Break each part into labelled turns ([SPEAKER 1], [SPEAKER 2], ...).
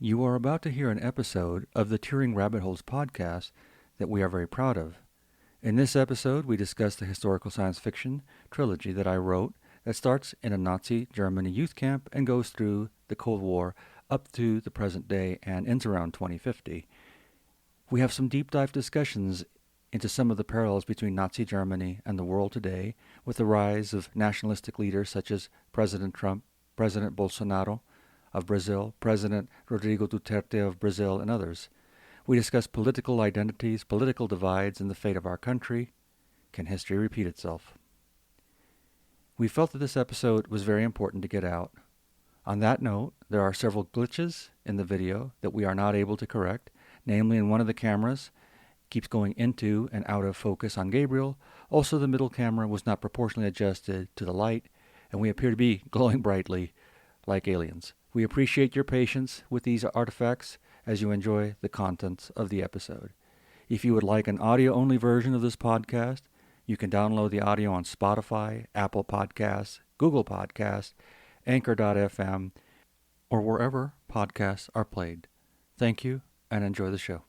[SPEAKER 1] You are about to hear an episode of the Turing Rabbit Holes podcast that we are very proud of. In this episode, we discuss the historical science fiction trilogy that I wrote that starts in a Nazi Germany youth camp and goes through the Cold War up to the present day and ends around 2050. We have some deep dive discussions into some of the parallels between Nazi Germany and the world today, with the rise of nationalistic leaders such as President Trump, President Bolsonaro of Brazil, President Rodrigo Duterte of Brazil, and others. We discuss political identities, political divides, and the fate of our country. Can history repeat itself? We felt that this episode was very important to get out. On that note, there are several glitches in the video that we are not able to correct, namely in one of the cameras keeps going into and out of focus on Gabriel. Also, the middle camera was not proportionally adjusted to the light, and we appear to be glowing brightly like aliens. We appreciate your patience with these artifacts as you enjoy the contents of the episode. If you would like an audio-only version of this podcast, you can download the audio on Spotify, Apple Podcasts, Google Podcasts, Anchor.fm, or wherever podcasts are played. Thank you, and enjoy the show.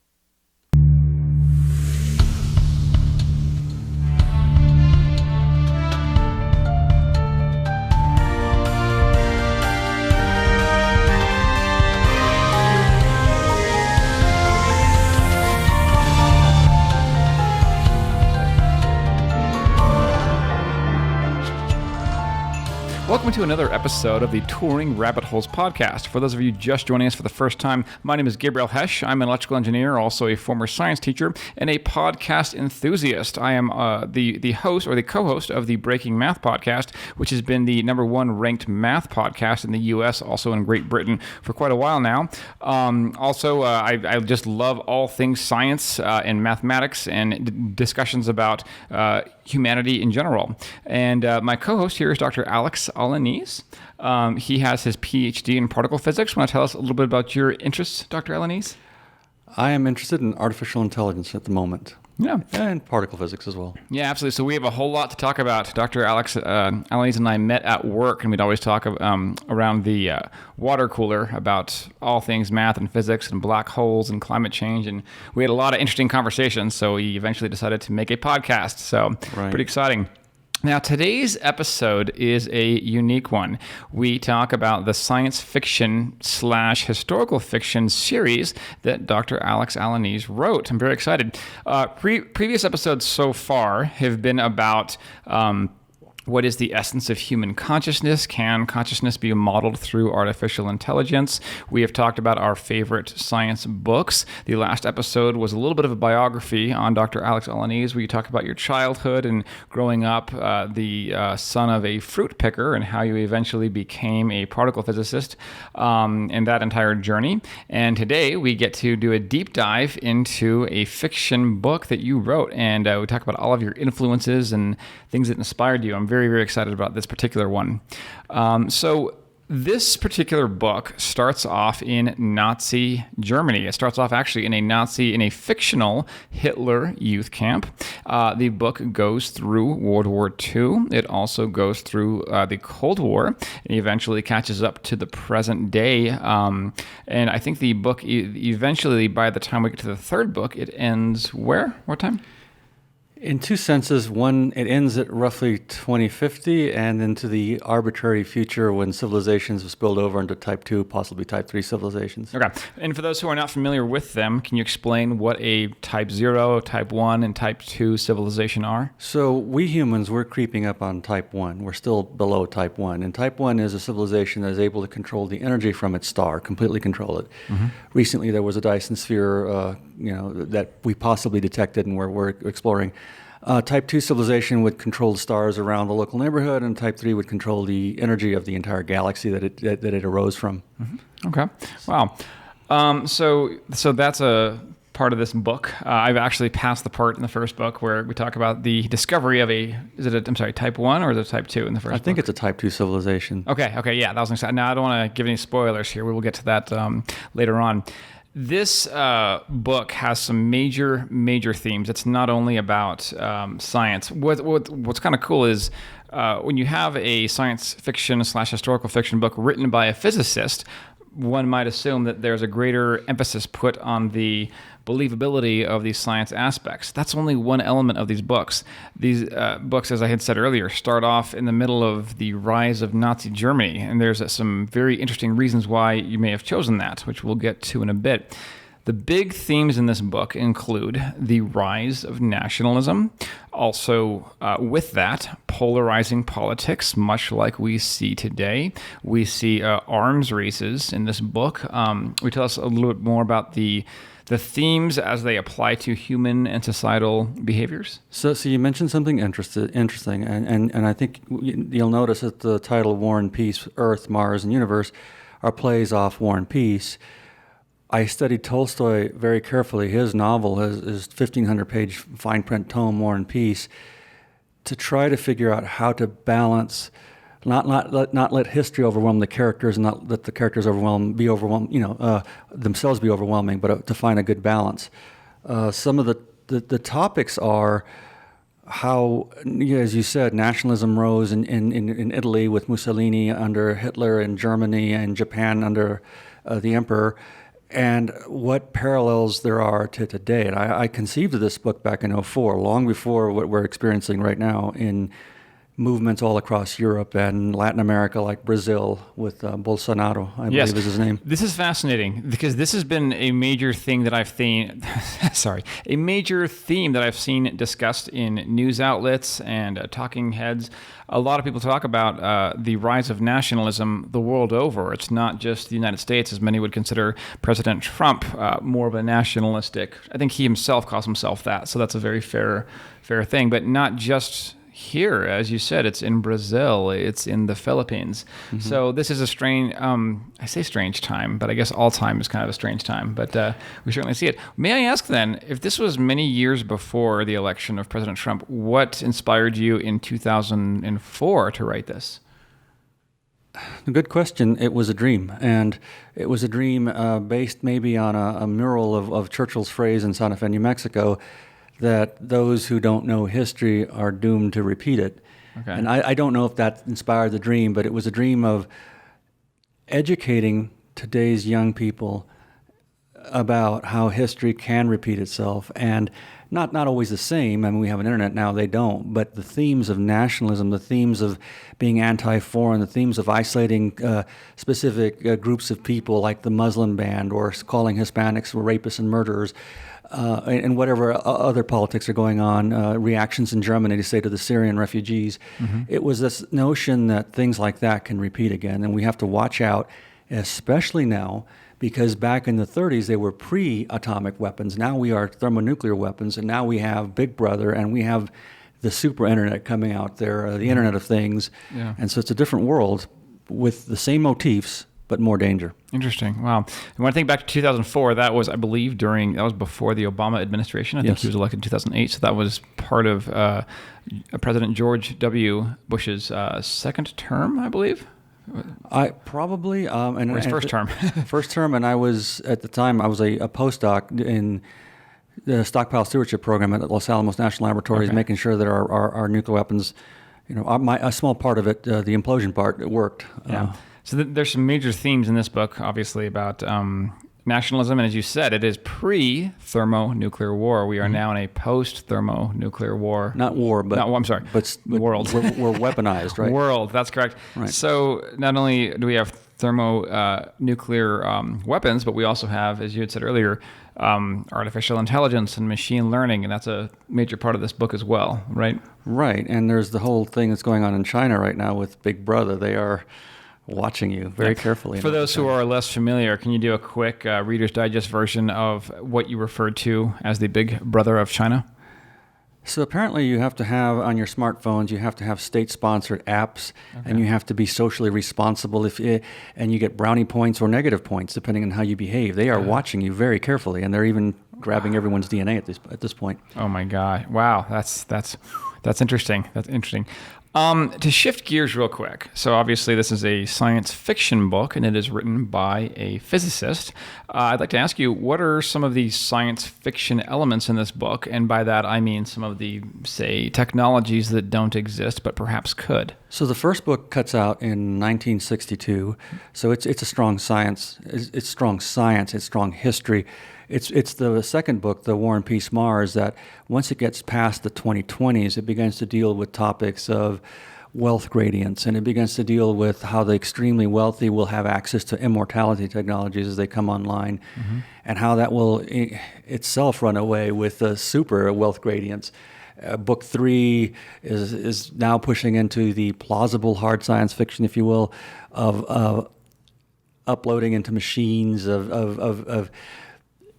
[SPEAKER 2] Welcome to another episode of the Turing Rabbit Holes podcast. For those of you just joining us for the first time, my name is Gabriel Hesch. I'm an electrical engineer, also a former science teacher, and a podcast enthusiast. I am the host or the co-host of the Breaking Math podcast, which has been the #1 ranked math podcast in the U.S., also in Great Britain, for quite a while now. I just love all things science and mathematics and discussions about humanity in general. And my co-host here is Dr. Alaniz. He has his PhD in particle physics. Want to tell us a little bit about your interests, Dr. Alaniz?
[SPEAKER 1] I am interested in artificial intelligence at the moment.
[SPEAKER 2] Yeah.
[SPEAKER 1] And particle physics as well.
[SPEAKER 2] Yeah, absolutely. So we have a whole lot to talk about. Dr. Alaniz and I met at work, and we'd always talk around the water cooler about all things math and physics and black holes and climate change. And we had a lot of interesting conversations, so we eventually decided to make a podcast. So Pretty exciting. Now, today's episode is a unique one. We talk about the science fiction / historical fiction series that Dr. Alaniz wrote. I'm very excited. Previous episodes so far have been about what is the essence of human consciousness? Can consciousness be modeled through artificial intelligence? We have talked about our favorite science books. The last episode was a little bit of a biography on Dr. Alaniz, where you talk about your childhood and growing up the son of a fruit picker and how you eventually became a particle physicist and that entire journey. And today we get to do a deep dive into a fiction book that you wrote, and we talk about all of your influences and things that inspired you. I'm very, very excited about this particular one. So this particular book starts off in Nazi Germany. It starts off actually in a fictional Hitler youth camp. The book goes through World War II. It also goes through the Cold War and eventually catches up to the present day. And I think the book eventually, by the time we get to the third book, it ends where? What time?
[SPEAKER 1] In two senses. One, it ends at roughly 2050 and into the arbitrary future when civilizations have spilled over into type 2, possibly type 3 civilizations.
[SPEAKER 2] Okay. And for those who are not familiar with them, can you explain what a type 0, type 1, and type 2 civilization are?
[SPEAKER 1] So we humans, we're creeping up on type 1. We're still below type 1. And type 1 is a civilization that is able to control the energy from its star, completely control it. Mm-hmm. Recently, there was a Dyson sphere that we possibly detected and we're exploring. Type 2 civilization would control the stars around the local neighborhood, and Type 3 would control the energy of the entire galaxy that it arose from.
[SPEAKER 2] Mm-hmm. Okay. Wow. So that's a part of this book. I've actually passed the part in the first book where we talk about the discovery of type 1 or is it type 2 in the first book?
[SPEAKER 1] I think it's a type 2 civilization.
[SPEAKER 2] Okay, yeah, that was exciting. Now, I don't want to give any spoilers here. We will get to that later on. This book has some major themes. It's not only about science. What's kind of cool is when you have a science fiction / historical fiction book written by a physicist, one might assume that there's a greater emphasis put on the believability of these science aspects. That's only one element of these books. These books, as I had said earlier, start off in the middle of the rise of Nazi Germany, and there's some very interesting reasons why you may have chosen that, which we'll get to in a bit. The big themes in this book include the rise of nationalism, also with that, polarizing politics, much like we see today. We see arms races in this book. We tell us a little bit more about the themes as they apply to human and societal behaviors.
[SPEAKER 1] So you mentioned something interesting, and I think you'll notice that the title War and Peace, Earth, Mars, and Universe are plays off War and Peace. I studied Tolstoy very carefully. His novel, his 1,500-page fine print tome, War and Peace, to try to figure out how to balance, not let history overwhelm the characters, and not let the characters themselves be overwhelming, but to find a good balance. Some of the topics are how, as you said, nationalism rose in Italy with Mussolini under Hitler, and Germany and Japan under the Emperor, and what parallels there are to today. And I conceived of this book back in 2004, long before what we're experiencing right now in movements all across Europe and Latin America, like Brazil with Bolsonaro, I believe is his name.
[SPEAKER 2] This is fascinating because this has been a major thing that I've seen. A major theme that I've seen discussed in news outlets and talking heads. A lot of people talk about the rise of nationalism the world over. It's not just the United States, as many would consider President Trump more of a nationalistic. I think he himself calls himself that, so that's a very fair thing. But not just here, as you said, it's in Brazil, it's in the Philippines. Mm-hmm. So this is a strange, I say strange time, but I guess all time is kind of a strange time, but we certainly see it. May I ask then, if this was many years before the election of President Trump, what inspired you in 2004 to write this?
[SPEAKER 1] Good question. It was a dream, and it was a dream based maybe on a mural of Churchill's phrase in Santa Fe, New Mexico, that those who don't know history are doomed to repeat it. Okay. And I don't know if that inspired the dream, but it was a dream of educating today's young people about how history can repeat itself, and not always the same. I mean, we have an internet now, they don't, but the themes of nationalism, the themes of being anti-foreign, the themes of isolating specific groups of people like the Muslim ban, or calling Hispanics rapists and murderers, and whatever other politics are going on, reactions in Germany to say to the Syrian refugees. Mm-hmm. It was this notion that things like that can repeat again, and we have to watch out, especially now, because back in the 30s they were pre-atomic weapons. Now we are thermonuclear weapons, and now we have Big Brother, and we have the super internet coming out there, the Internet of Things. Yeah. And so it's a different world with the same motifs, but more danger.
[SPEAKER 2] Interesting. Wow. And when I think back to 2004, that was, I believe, that was before the Obama administration. I think he was elected in 2008. So that was part of President George W. Bush's second term, I believe.
[SPEAKER 1] And
[SPEAKER 2] his first term.
[SPEAKER 1] First term, and I was, at the time, I was a postdoc in the Stockpile Stewardship Program at Los Alamos National Laboratories, making sure that our nuclear weapons, a small part of it, the implosion part, it worked.
[SPEAKER 2] Yeah. So there's some major themes in this book, obviously, about nationalism. And as you said, it is pre-thermonuclear war. We are now in a post-thermonuclear war.
[SPEAKER 1] Not war, but...
[SPEAKER 2] I'm sorry.
[SPEAKER 1] But
[SPEAKER 2] world.
[SPEAKER 1] We're weaponized, right?
[SPEAKER 2] World, that's correct. Right. So not only do we have thermonuclear weapons, but we also have, as you had said earlier, artificial intelligence and machine learning, and that's a major part of this book as well, right?
[SPEAKER 1] Right, and there's the whole thing that's going on in China right now with Big Brother. They are watching you very carefully.
[SPEAKER 2] For those who are less familiar, can you do a quick Reader's Digest version of what you referred to as the Big Brother of China?
[SPEAKER 1] So apparently you have to have, on your smartphones, you have to have state-sponsored apps, and you have to be socially responsible, and you get brownie points or negative points, depending on how you behave. They are watching you very carefully, and they're even grabbing everyone's DNA at this point.
[SPEAKER 2] Oh my God. Wow. That's interesting. That's interesting. To shift gears real quick, so obviously this is a science fiction book, and it is written by a physicist. I'd like to ask you, what are some of the science fiction elements in this book? And by that, I mean some of the, say, technologies that don't exist but perhaps could.
[SPEAKER 1] So the first book cuts out in 1962. So it's a strong science. It's strong science. It's strong history. It's the second book, The War and Peace Mars, that once it gets past the 2020s, it begins to deal with topics of wealth gradients, and it begins to deal with how the extremely wealthy will have access to immortality technologies as they come online, and how that will itself run away with the super wealth gradients. Book 3 is now pushing into the plausible hard science fiction, if you will, of uploading into machines, of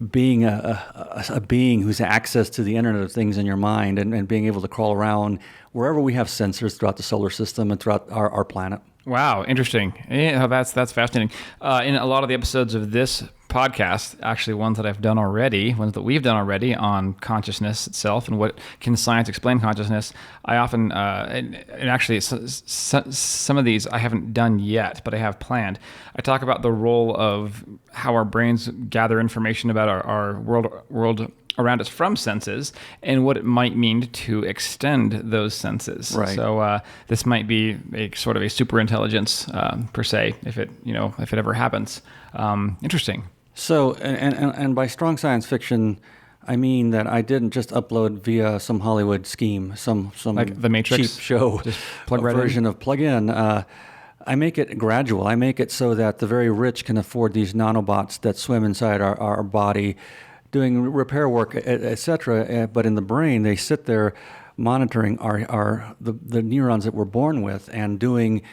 [SPEAKER 1] being a being who's access to the Internet of Things in your mind, and being able to crawl around wherever we have sensors throughout the solar system and throughout our planet.
[SPEAKER 2] Wow, interesting. Yeah, that's fascinating. In a lot of the episodes of this podcast, actually ones that I've done already, ones that we've done already on consciousness itself and what can science explain consciousness, I often, and actually some of these I haven't done yet, but I have planned. I talk about the role of how our brains gather information about our world around us from senses, and what it might mean to extend those senses.
[SPEAKER 1] Right.
[SPEAKER 2] So this might be a sort of a super intelligence per se, if it ever happens. Interesting.
[SPEAKER 1] So, and by strong science fiction, I mean that I didn't just upload via some Hollywood scheme, some
[SPEAKER 2] Like The Matrix?
[SPEAKER 1] cheap show
[SPEAKER 2] Just plug right
[SPEAKER 1] version of plug-in. I make it gradual. I make it so that the very rich can afford these nanobots that swim inside our body, doing repair work, et cetera. But in the brain, they sit there monitoring the neurons that we're born with, and doing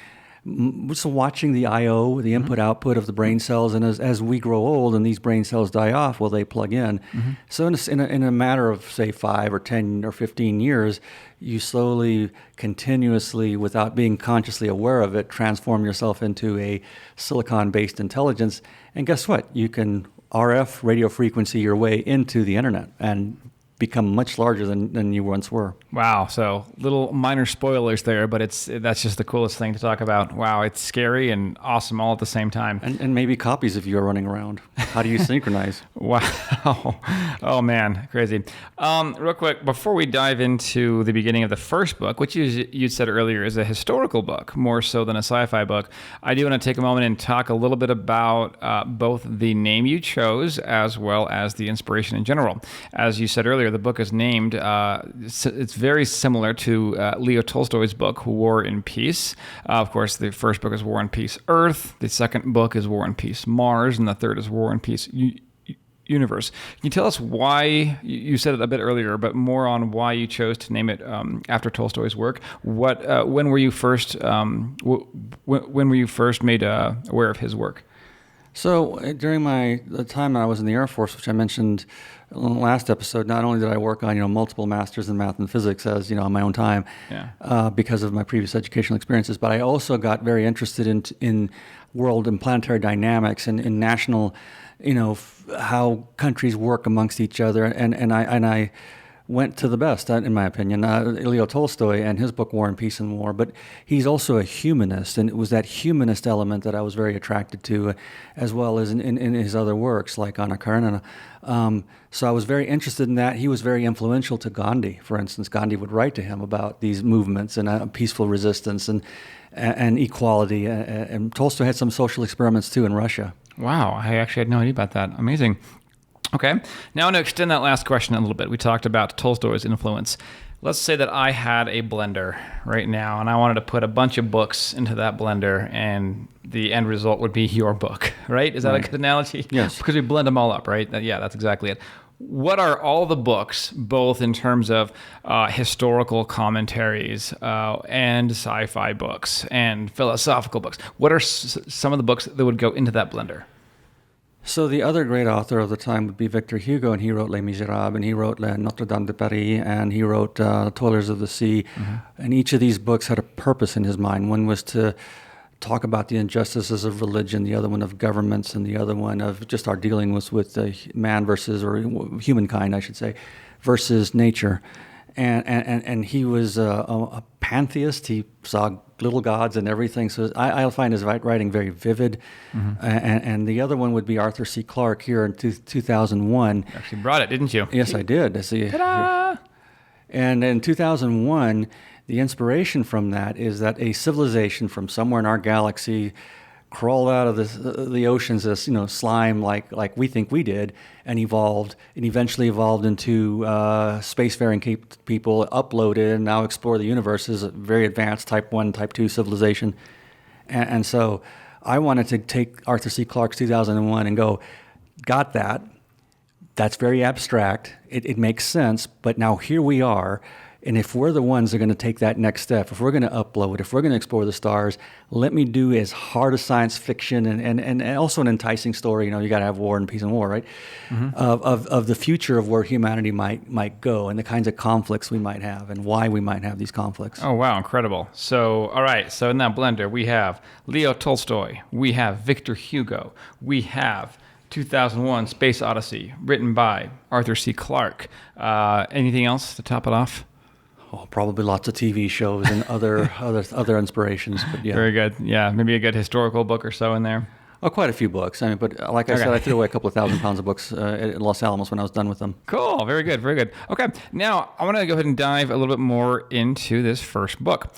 [SPEAKER 1] so watching the I/O, the input-output of the brain cells, and as we grow old and these brain cells die off, well, they plug in. So in a matter of, say, 5 or 10 or 15 years, you slowly, continuously, without being consciously aware of it, transform yourself into a silicon-based intelligence. And guess what? You can RF, radio frequency, your way into the Internet and become much larger than you once were.
[SPEAKER 2] Wow. So little minor spoilers there, but that's just the coolest thing to talk about. Wow. It's scary and awesome all at the same time.
[SPEAKER 1] And maybe copies of you are running around. How do you synchronize?
[SPEAKER 2] Wow. Oh, man. Crazy. Real quick, before we dive into the beginning of the first book, which you said earlier is a historical book, more so than a sci-fi book, I do want to take a moment and talk a little bit about both the name you chose as well as the inspiration in general. As you said earlier, the book is named, it's very similar to Leo Tolstoy's book, War and Peace. Of course, the first book is War and Peace Earth, the second book is War and Peace Mars, and the third is War and Peace Universe. Can you tell us why, you said it a bit earlier, but more on why you chose to name it after Tolstoy's work? When were you first made aware of his work?
[SPEAKER 1] So during the time I was in the Air Force, which I mentioned in the last episode, not only did I work on multiple masters in math and physics as on my own time, because of my previous educational experiences, but I also got very interested in world and planetary dynamics and in national, how countries work amongst each other, and I went to the best, in my opinion, Leo Tolstoy and his book War and Peace and War. But he's also a humanist, and it was that humanist element that I was very attracted to, as well as in his other works like Anna Karenina. So I was very interested in that. He was very influential to Gandhi, for instance. Gandhi would write to him about these movements and peaceful resistance and equality. And Tolstoy had some social experiments too in Russia.
[SPEAKER 2] Wow, I actually had no idea about that. Amazing. Okay, now I want to extend that last question a little bit. We talked about Tolstoy's influence. Let's say that I had a blender right now, and I wanted to put a bunch of books into that blender, and the end result would be your book, right? Is that a good analogy?
[SPEAKER 1] Yes.
[SPEAKER 2] Because we blend them all up, right? Yeah, that's exactly it. What are all the books, both in terms of historical commentaries and sci-fi books and philosophical books? What are some of the books that would go into that blender?
[SPEAKER 1] So the other great author of the time would be Victor Hugo, and he wrote Les Miserables, and he wrote Notre Dame de Paris, and he wrote Toilers of the Sea. And each of these books had a purpose in his mind. One was to talk about the injustices of religion, the other one of governments, and the other one of just our dealings with man versus, or humankind, I should say, versus nature. And he was a pantheist. He saw little gods and everything. So I find his writing very vivid. And the other one would be Arthur C. Clarke here in 2001.
[SPEAKER 2] You actually brought it, didn't you?
[SPEAKER 1] Yes, I did.
[SPEAKER 2] Ta-da!
[SPEAKER 1] And in 2001, the inspiration from that is that a civilization from somewhere in our galaxy crawled out of the oceans as slime like we think we did, and evolved, and eventually evolved into spacefaring people, uploaded, and now explore the universe as a very advanced Type 1, Type 2 civilization. And so I wanted to take Arthur C. Clarke's 2001 and go, got that. That's very abstract. It makes sense, but now here we are. And if we're the ones that are going to take that next step, if we're going to upload, if we're going to explore the stars, let me do as hard a science fiction and also an enticing story. You got to have war and peace and war, right? Mm-hmm. Of the future of where humanity might go and the kinds of conflicts we might have and why we might have these conflicts.
[SPEAKER 2] Oh, wow. Incredible. So, all right. So in that blender, we have Leo Tolstoy. We have Victor Hugo. We have 2001 Space Odyssey, written by Arthur C. Clarke. Anything else to top it off?
[SPEAKER 1] Oh, probably lots of TV shows and other inspirations. But yeah.
[SPEAKER 2] Very good. Yeah, maybe a good historical book or so in there.
[SPEAKER 1] Oh, quite a few books. But like I said, I threw away a couple of 1,000 pounds of books at Los Alamos when I was done with them.
[SPEAKER 2] Cool. Very good. Very good. Okay. Now, I want to go ahead and dive a little bit more into this first book.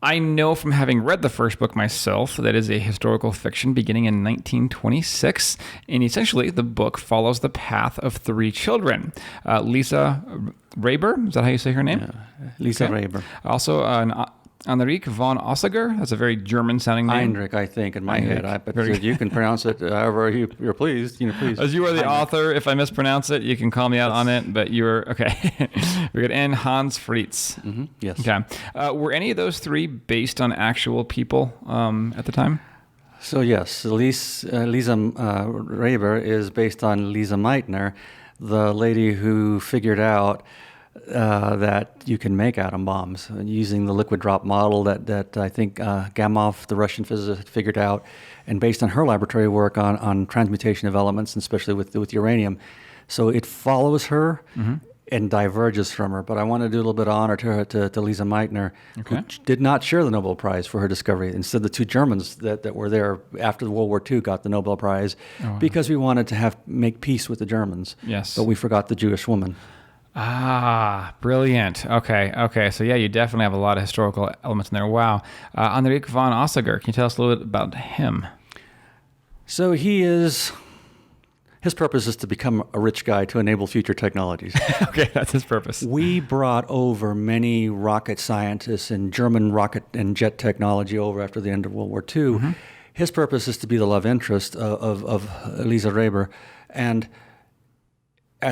[SPEAKER 2] I know from having read the first book myself that is a historical fiction beginning in 1926, and essentially the book follows the path of three children. Lisa Raber, is that how you say her name?
[SPEAKER 1] Yeah, Lisa Raber.
[SPEAKER 2] Also, Andrea Von Ossiger. That's a very German-sounding name.
[SPEAKER 1] Heinrich, I think, in my head. But you can pronounce it however you're pleased. Please.
[SPEAKER 2] As you are the author, if I mispronounce it, you can call me out on it. But you're okay. Very good. And Hans Fritz.
[SPEAKER 1] Mm-hmm. Yes.
[SPEAKER 2] Okay. Were any of those three based on actual people at the time?
[SPEAKER 1] So yes, Lisa Raber is based on Lisa Meitner, the lady who figured out that you can make atom bombs using the liquid drop model that I think Gamow, the Russian physicist, had figured out, and based on her laboratory work on transmutation of elements, and especially with uranium. So it follows her and diverges from her. But I want to do a little bit of honor to Lisa Meitner, who did not share the Nobel Prize for her discovery. Instead, the two Germans that were there after World War II got the Nobel Prize because we wanted to make peace with the Germans.
[SPEAKER 2] Yes.
[SPEAKER 1] But we forgot the Jewish woman.
[SPEAKER 2] Ah, brilliant. Okay. So yeah, you definitely have a lot of historical elements in there. Wow. Andrea Von Ossiger, can you tell us a little bit about him?
[SPEAKER 1] So his purpose is to become a rich guy to enable future technologies.
[SPEAKER 2] Okay, that's his purpose.
[SPEAKER 1] We brought over many rocket scientists and German rocket and jet technology over after the end of World War II. Mm-hmm. His purpose is to be the love interest of Lisa Raber, and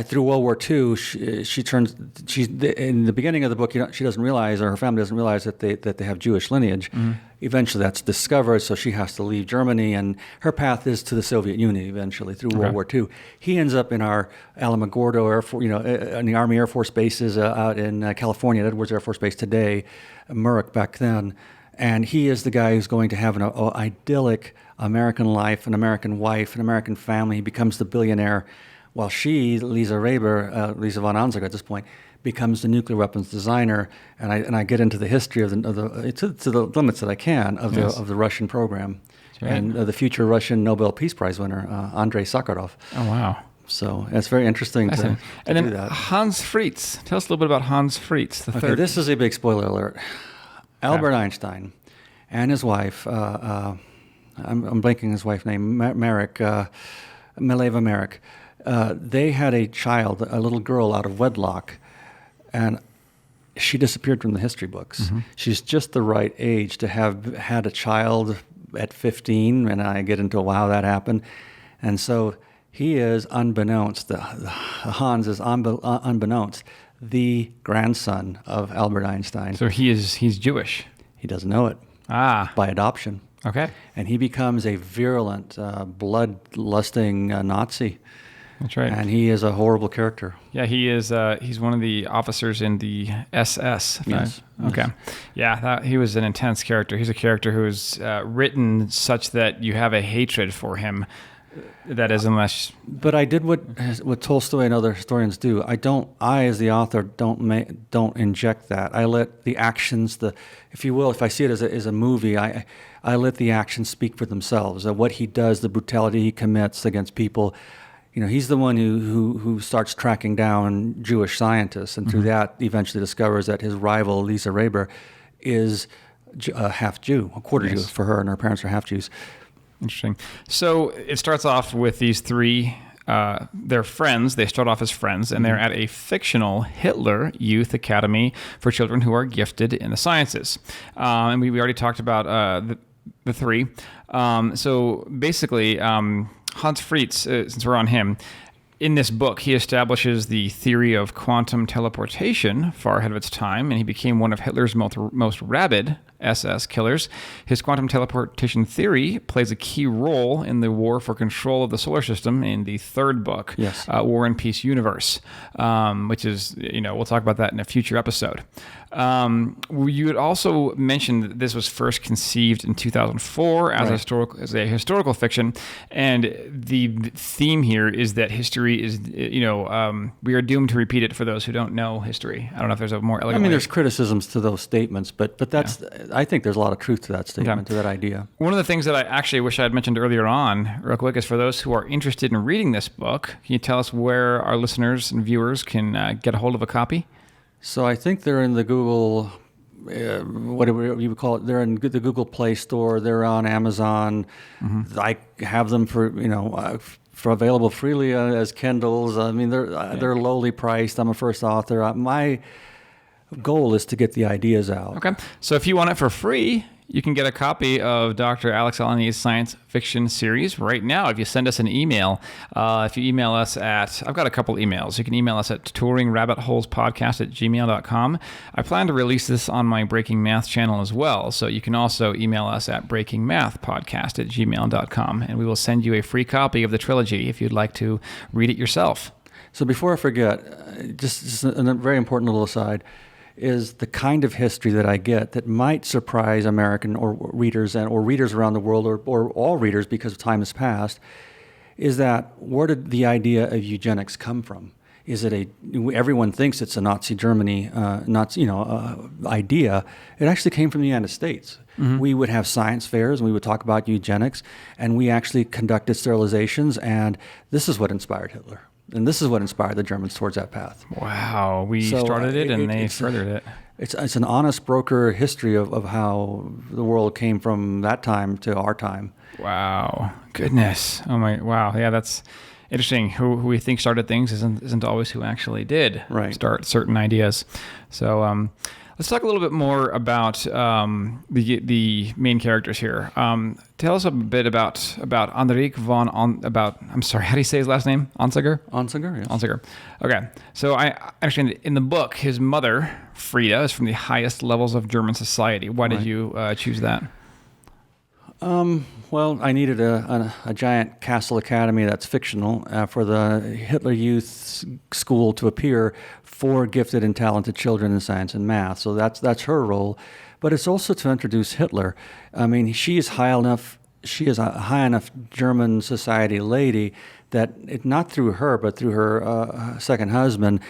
[SPEAKER 1] through World War II, she's in the beginning of the book. She doesn't realize, or her family doesn't realize that they have Jewish lineage. Mm-hmm. Eventually, that's discovered, so she has to leave Germany, and her path is to the Soviet Union. Eventually, through World War II, he ends up in our Alamogordo Air Force, in the Army Air Force bases out in California, Edwards Air Force Base today, Muroc back then, and he is the guy who's going to have an idyllic American life, an American wife, an American family. He becomes the billionaire. While she, Lisa Raber, Lisa Von Ossiger at this point, becomes the nuclear weapons designer, and I get into the history of the to the limits that I can of the Russian program, and the future Russian Nobel Peace Prize winner Andrei Sakharov.
[SPEAKER 2] Oh wow!
[SPEAKER 1] So it's very interesting to do that.
[SPEAKER 2] Hans Fritz, tell us a little bit about Hans Fritz, the third.
[SPEAKER 1] This is a big spoiler alert. Albert Einstein and his wife, I'm blanking his wife's name, Mileva Merrick. They had a child, a little girl out of wedlock, and she disappeared from the history books. Mm-hmm. She's just the right age to have had a child at 15, and I get into how that happened. And so he is unbeknownst, Hans is unbeknownst, the grandson of Albert Einstein.
[SPEAKER 2] So he's Jewish.
[SPEAKER 1] He doesn't know it. By adoption.
[SPEAKER 2] Okay.
[SPEAKER 1] And he becomes a virulent, blood-lusting Nazi.
[SPEAKER 2] That's right.
[SPEAKER 1] And he is a horrible character.
[SPEAKER 2] Yeah, he is. He's one of the officers in the SS.
[SPEAKER 1] Yes.
[SPEAKER 2] Okay. Yeah, he was an intense character. He's a character who is written such that you have a hatred for him. That is, unless. But
[SPEAKER 1] I did what Tolstoy and other historians do. I as the author don't inject that. I let the actions, if you will, if I see it as a movie, I let the actions speak for themselves. What he does, the brutality he commits against people. He's the one who starts tracking down Jewish scientists, and through that eventually discovers that his rival, Lisa Raber, is half Jew, a quarter Jew for her, and her parents are half Jews.
[SPEAKER 2] Interesting. So it starts off with these three. They're friends. They start off as friends, and they're at a fictional Hitler Youth Academy for children who are gifted in the sciences. And we already talked about the three. So basically, Hans Fritz, since we're on him, in this book, he establishes the theory of quantum teleportation far ahead of its time, and he became one of Hitler's most rabid SS killers. His quantum teleportation theory plays a key role in the war for control of the solar system in the third book, War and Peace Universe, which is, we'll talk about that in a future episode. You had also mentioned that this was first conceived in 2004 as a historical fiction, and the theme here is that history is, we are doomed to repeat it for those who don't know history. I don't know if there's a more elegant way.
[SPEAKER 1] There's criticisms to those statements, but that's I think there's a lot of truth to that statement, to that idea.
[SPEAKER 2] One of the things that I actually wish I had mentioned earlier on, real quick, is for those who are interested in reading this book, can you tell us where our listeners and viewers can get a hold of a copy?
[SPEAKER 1] So I think they're in the Google, whatever you would call it. They're in the Google Play Store. They're on Amazon. I have them for available freely as Kindles. They're lowly priced. I'm a first author. My goal is to get the ideas out.
[SPEAKER 2] Okay. So if you want it for free, you can get a copy of Dr. Alex Alaniz's science fiction series right now if you send us an email. If you email us at, I've got a couple emails. You can email us at touringrabbitholespodcast@gmail.com. I plan to release this on my Breaking Math channel as well. So you can also email us at breakingmathpodcast@gmail.com, and we will send you a free copy of the trilogy if you'd like to read it yourself.
[SPEAKER 1] So before I forget, just a very important little aside, is the kind of history that I get that might surprise American or readers around the world or all readers because time has passed, is that where did the idea of eugenics come from? Is it everyone thinks it's a Nazi Germany idea. It actually came from the United States. We would have science fairs and we would talk about eugenics, and we actually conducted sterilizations, and this is what inspired Hitler. And this is what inspired the Germans towards that path.
[SPEAKER 2] Wow. We started it and they furthered it.
[SPEAKER 1] It's an honest broker history of how the world came from that time to our time.
[SPEAKER 2] Wow. Goodness. Oh my. Wow. Yeah, that's interesting. Who we think started things isn't always who actually did start certain ideas. So let's talk a little bit more about the main characters here. Tell us a bit about Andrea Von I'm sorry, how do you say his last name? Ossiger?
[SPEAKER 1] Ossiger, yes.
[SPEAKER 2] Ossiger. Okay. So I understand in the book, his mother, Frida, is from the highest levels of German society. Why did you choose that?
[SPEAKER 1] Well, I needed a giant castle academy that's fictional for the Hitler Youth School to appear for gifted and talented children in science and math. So that's her role. But it's also to introduce Hitler. She is high enough. She is a high enough German society lady that not through her, but through her second husband,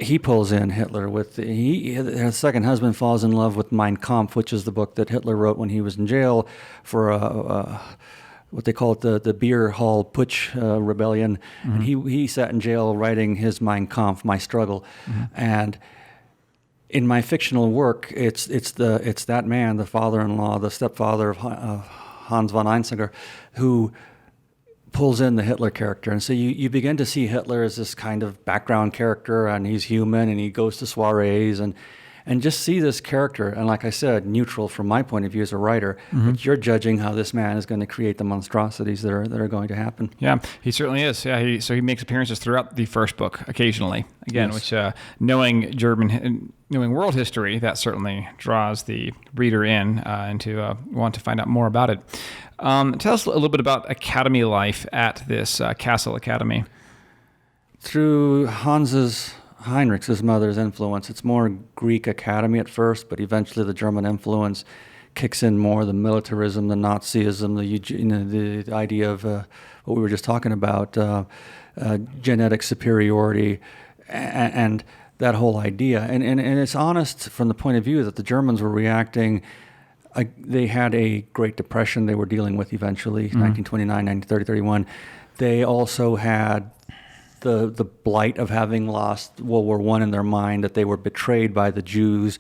[SPEAKER 1] he pulls in Hitler her second husband falls in love with Mein Kampf, which is the book that Hitler wrote when he was in jail for what they call it, the beer hall putsch rebellion. And he sat in jail writing his Mein Kampf, My Struggle. And in my fictional work, it's that man, the father-in-law, the stepfather of Hans von Ossiger, who pulls in the Hitler character. And so you begin to see Hitler as this kind of background character, and he's human, and he goes to soirees, and just see this character. And like I said, neutral from my point of view as a writer, but you're judging how this man is going to create the monstrosities that are going to happen.
[SPEAKER 2] Yeah, he certainly is. Yeah, he makes appearances throughout the first book occasionally. Again, which knowing world history, that certainly draws the reader in and to want to find out more about it. Tell us a little bit about academy life at this Castle Academy.
[SPEAKER 1] Through Heinrich's, his mother's influence, it's more Greek academy at first, but eventually the German influence kicks in more, the militarism, the Nazism, the idea of what we were just talking about, genetic superiority, and that whole idea. And it's honest from the point of view that the Germans were reacting. They had a Great Depression they were dealing with eventually, 1929, 1930, 31. they also had the blight of having lost World War I in their mind, that they were betrayed by the Jews.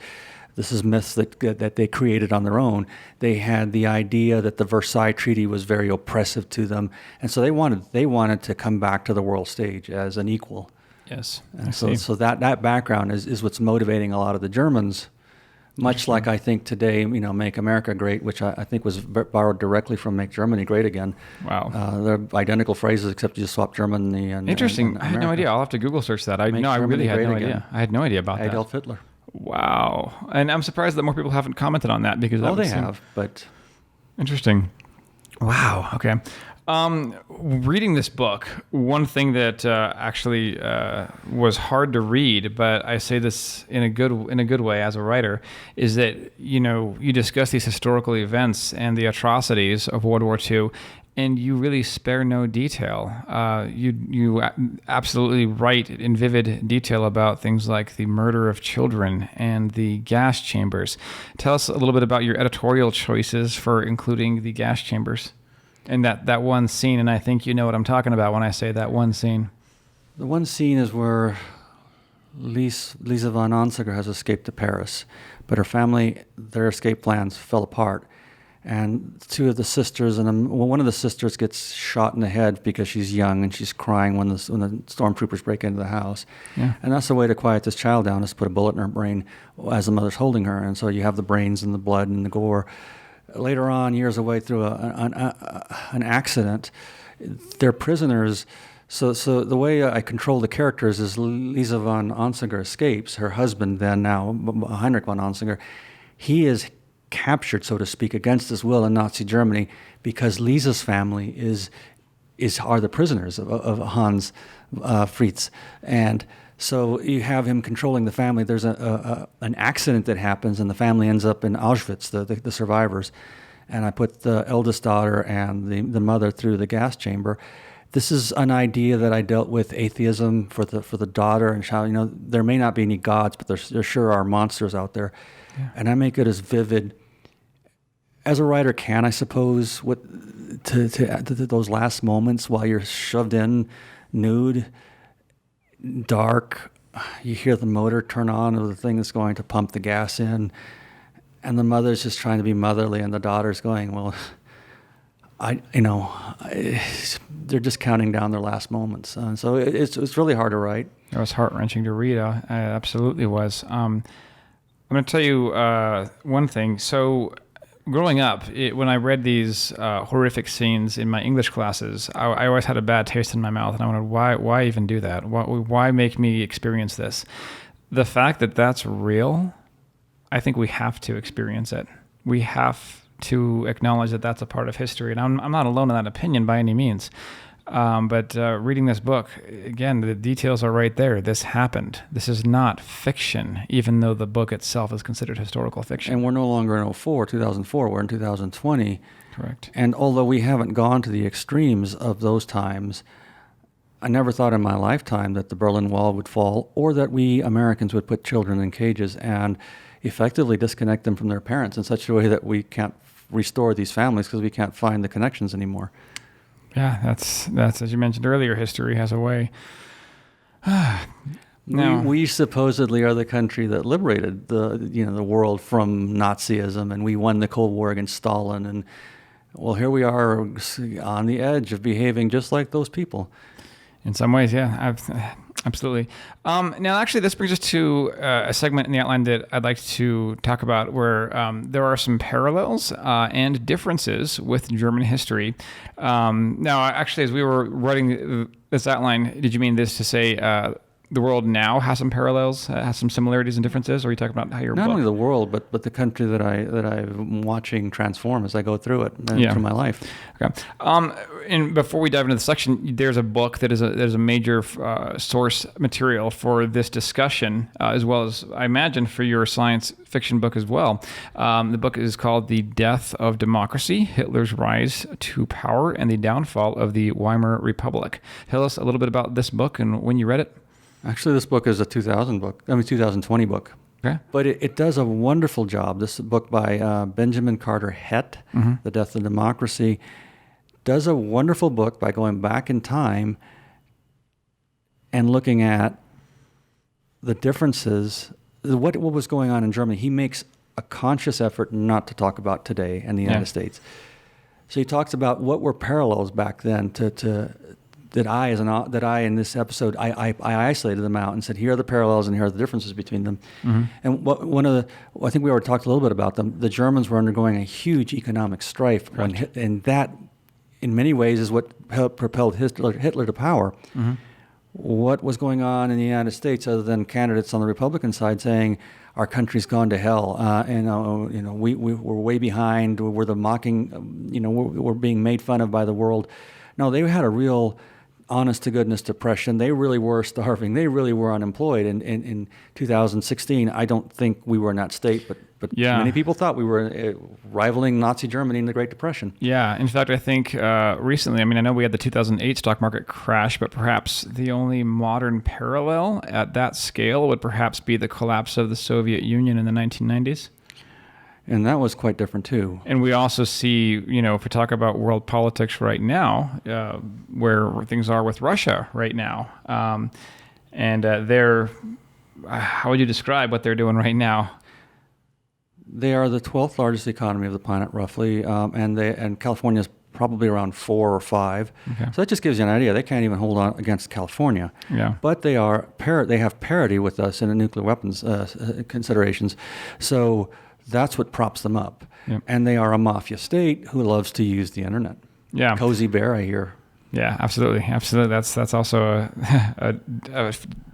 [SPEAKER 1] This is myths that they created on their own. They had the idea that the Versailles Treaty was very oppressive to them, and so they wanted to come back to the world stage as an equal.
[SPEAKER 2] Yes.
[SPEAKER 1] And so that background is what's motivating a lot of the Germans, much like I think today, Make America Great, which I think was borrowed directly from Make Germany Great Again.
[SPEAKER 2] Wow.
[SPEAKER 1] They're identical phrases, except you just swap Germany and
[SPEAKER 2] Interesting.
[SPEAKER 1] and
[SPEAKER 2] I had no idea. I'll have to Google search that. I really had no idea. I had no idea about that.
[SPEAKER 1] Adolf Hitler.
[SPEAKER 2] Wow. And I'm surprised that more people haven't commented on that, because
[SPEAKER 1] they have, but...
[SPEAKER 2] Interesting. Wow. Okay. Reading this book, one thing that actually was hard to read, but I say this in a good way as a writer, is that you discuss these historical events and the atrocities of World War II, and you really spare no detail. You absolutely write in vivid detail about things like the murder of children and the gas chambers. Tell us a little bit about your editorial choices for including the gas chambers. And that one scene, and I think you know what I'm talking about when I say that one scene.
[SPEAKER 1] The one scene is where Lisa von Ossiger has escaped to Paris, but her family, their escape plans fell apart. And two of the sisters, one of the sisters gets shot in the head because she's young and she's crying when the stormtroopers break into the house.
[SPEAKER 2] Yeah.
[SPEAKER 1] And that's the way to quiet this child down, is to put a bullet in her brain as the mother's holding her. And so you have the brains and the blood and the gore. Later on, years away, through an accident, they're prisoners. So the way I control the characters is Lisa von Ossiger escapes. Her husband, then now Heinrich von Ossiger, he is captured, so to speak, against his will in Nazi Germany, because Lisa's family are the prisoners of Hans Fritz. And so you have him controlling the family. There's an accident that happens, and the family ends up in Auschwitz, the survivors. And I put the eldest daughter and the mother through the gas chamber. This is an idea that I dealt with atheism for the daughter and child. There may not be any gods, but there sure are monsters out there. Yeah. And I make it as vivid as a writer can, I suppose, to those last moments while you're shoved in, nude, dark. You hear the motor turn on of the thing that's going to pump the gas in, and the mother's just trying to be motherly, and the daughter's going, well, they're just counting down their last moments. So it's really hard to write.
[SPEAKER 2] It was heart-wrenching to read. It absolutely was. I'm going to tell you one thing. So growing up, when I read these horrific scenes in my English classes, I always had a bad taste in my mouth, and I wondered, why even do that? Why make me experience this? The fact that that's real, I think we have to experience it. We have to acknowledge that that's a part of history. And I'm not alone in that opinion by any means. But reading this book, again, the details are right there. This happened. This is not fiction, even though the book itself is considered historical fiction.
[SPEAKER 1] And we're no longer in 2004, we're in 2020.
[SPEAKER 2] Correct.
[SPEAKER 1] And although we haven't gone to the extremes of those times, I never thought in my lifetime that the Berlin Wall would fall, or that we Americans would put children in cages and effectively disconnect them from their parents in such a way that we can't restore these families because we can't find the connections anymore.
[SPEAKER 2] Yeah, that's as you mentioned earlier, history has a way.
[SPEAKER 1] We supposedly are the country that liberated the world from Nazism, and we won the Cold War against Stalin, and well, here we are on the edge of behaving just like those people.
[SPEAKER 2] In some ways, yeah, absolutely. Now, actually, this brings us to a segment in the outline that I'd like to talk about, where there are some parallels and differences with German history. Now, actually, as we were writing this outline, did you mean this to say the world now has some parallels, has some similarities and differences? Or are you talking about how your
[SPEAKER 1] not
[SPEAKER 2] book?
[SPEAKER 1] Only the world, but the country that I'm watching transform as I go through it through my life.
[SPEAKER 2] Okay. And before we dive into the section, there's a book that is a major source material for this discussion, as well as I imagine for your science fiction book as well. The book is called "The Death of Democracy: Hitler's Rise to Power and the Downfall of the Weimar Republic." Tell us a little bit about this book and when you read it.
[SPEAKER 1] Actually, this book is a 2020 book.
[SPEAKER 2] Okay.
[SPEAKER 1] But it does a wonderful job. This book by Benjamin Carter Hett, The Death of Democracy, does a wonderful book by going back in time and looking at the differences, what was going on in Germany. He makes a conscious effort not to talk about today in the United States. So he talks about what were parallels back then that I in this episode I isolated them out and said, here are the parallels and here are the differences between them. And I think we already talked a little bit about them. The Germans were undergoing a huge economic strife, and that in many ways is what propelled Hitler to power. What was going on in the United States, other than candidates on the Republican side saying our country's gone to hell, and we're way behind, we're the mocking, we're being made fun of by the world. No, they had a real honest-to-goodness depression. They really were starving. They really were unemployed. And in 2016, I don't think we were in that state, but many people thought we were rivaling Nazi Germany in the Great Depression.
[SPEAKER 2] Yeah. In fact, I think recently, I know we had the 2008 stock market crash, but perhaps the only modern parallel at that scale would perhaps be the collapse of the Soviet Union in the 1990s.
[SPEAKER 1] And that was quite different too.
[SPEAKER 2] And we also see, if we talk about world politics right now, where things are with Russia right now, and they're, how would you describe what they're doing right now?
[SPEAKER 1] They are the 12th largest economy of the planet, roughly, and California is probably around 4 or 5. Okay. So that just gives you an idea. They can't even hold on against California. Yeah. But they have parity with us in the nuclear weapons considerations. So that's what props them up. Yep. And they are a mafia state who loves to use the internet. Yeah. Cozy bear, I hear.
[SPEAKER 2] Yeah, absolutely. That's also a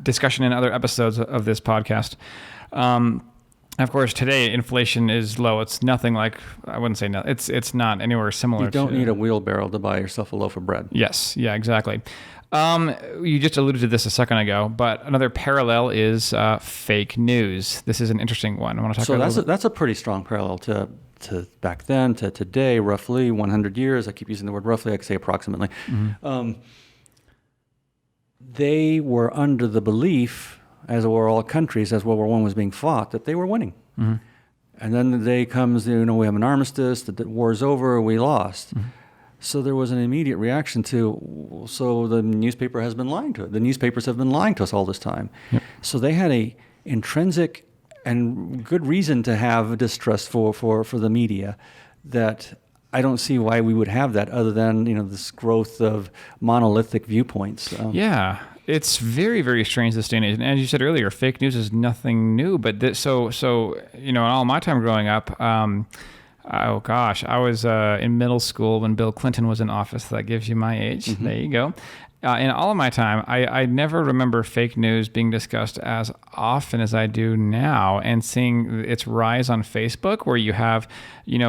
[SPEAKER 2] discussion in other episodes of this podcast. Of course, today inflation is low. It's nothing like, I wouldn't say no. It's not anywhere similar.
[SPEAKER 1] You don't need a wheelbarrow to buy yourself a loaf of bread.
[SPEAKER 2] Yes. Yeah. Exactly. You just alluded to this a second ago, but another parallel is fake news. This is an interesting one. I want to talk about.
[SPEAKER 1] So that's a pretty strong parallel to back then to today. Roughly 100 years. I keep using the word roughly. I could say approximately. They were under the belief, as were all countries, as World War I was being fought, that they were winning. And then the day comes, we have an armistice, the war's over, we lost. So there was an immediate reaction to, so the newspaper has been lying to it. The newspapers have been lying to us all this time. Yep. So they had a intrinsic and good reason to have distrust for the media that I don't see why we would have that other than, this growth of monolithic viewpoints.
[SPEAKER 2] Yeah. It's very, very strange this day and age. And as you said earlier, fake news is nothing new. But so in all my time growing up, oh gosh, I was in middle school when Bill Clinton was in office. That gives you my age. There you go. In all of my time, I never remember fake news being discussed as often as I do now, and seeing its rise on Facebook, where you have,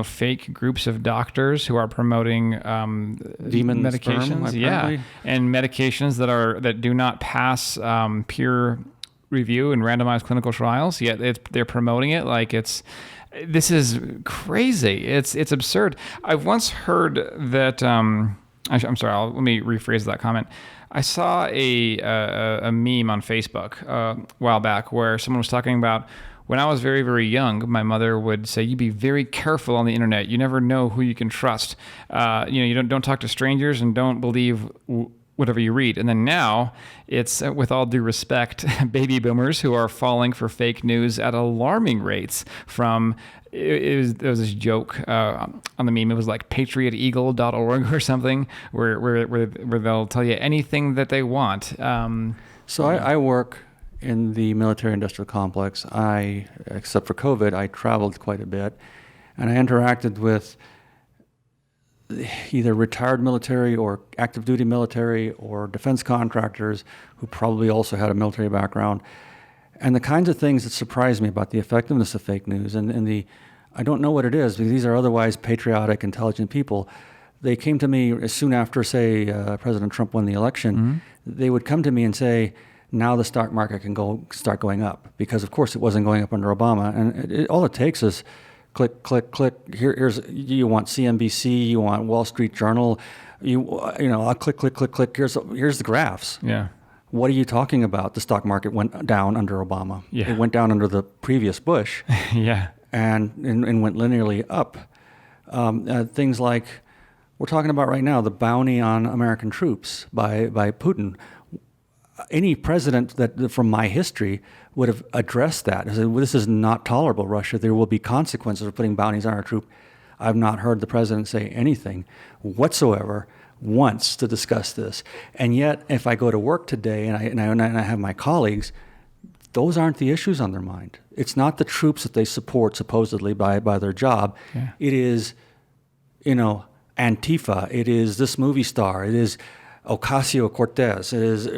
[SPEAKER 2] fake groups of doctors who are promoting
[SPEAKER 1] demon
[SPEAKER 2] medications,
[SPEAKER 1] sperm,
[SPEAKER 2] and medications that do not pass peer review and randomized clinical trials. Yet they're promoting it like it's. This is crazy. It's absurd. I've once heard that. I'm sorry. Let me rephrase that comment. I saw a meme on Facebook a while back where someone was talking about when I was very, very young. My mother would say, "You be very careful on the internet. You never know who you can trust. You don't talk to strangers and don't believe whatever you read." And then now it's, with all due respect, baby boomers who are falling for fake news at alarming rates from. There was this joke on the meme. It was like patrioteagle.org or something, where they'll tell you anything that they want.
[SPEAKER 1] I work in the military-industrial complex. Except for COVID, I traveled quite a bit, and I interacted with either retired military or active duty military or defense contractors who probably also had a military background. And the kinds of things that surprise me about the effectiveness of fake news and I don't know what it is, because these are otherwise patriotic, intelligent people. They came to me soon after, say, President Trump won the election. They would come to me and say, now the stock market can start going up, because of course it wasn't going up under Obama. And all it takes is click, click, click. You want CNBC, you want Wall Street Journal, I'll click, click, click, click. Here's the graphs. Yeah. What are you talking about? The stock market went down under Obama. Yeah. It went down under the previous Bush. And went linearly up. Things like, We're talking about right now the bounty on American troops by Putin. Any president that from my history would have addressed that. Said, this is not tolerable, Russia. There will be consequences for putting bounties on our troops. I've not heard the president say anything whatsoever once to discuss this. And yet, if I go to work today and I have my colleagues, those aren't the issues on their mind. It's not the troops that they support supposedly by their job. Yeah. It is, Antifa. It is this movie star. It is Ocasio-Cortez. It is...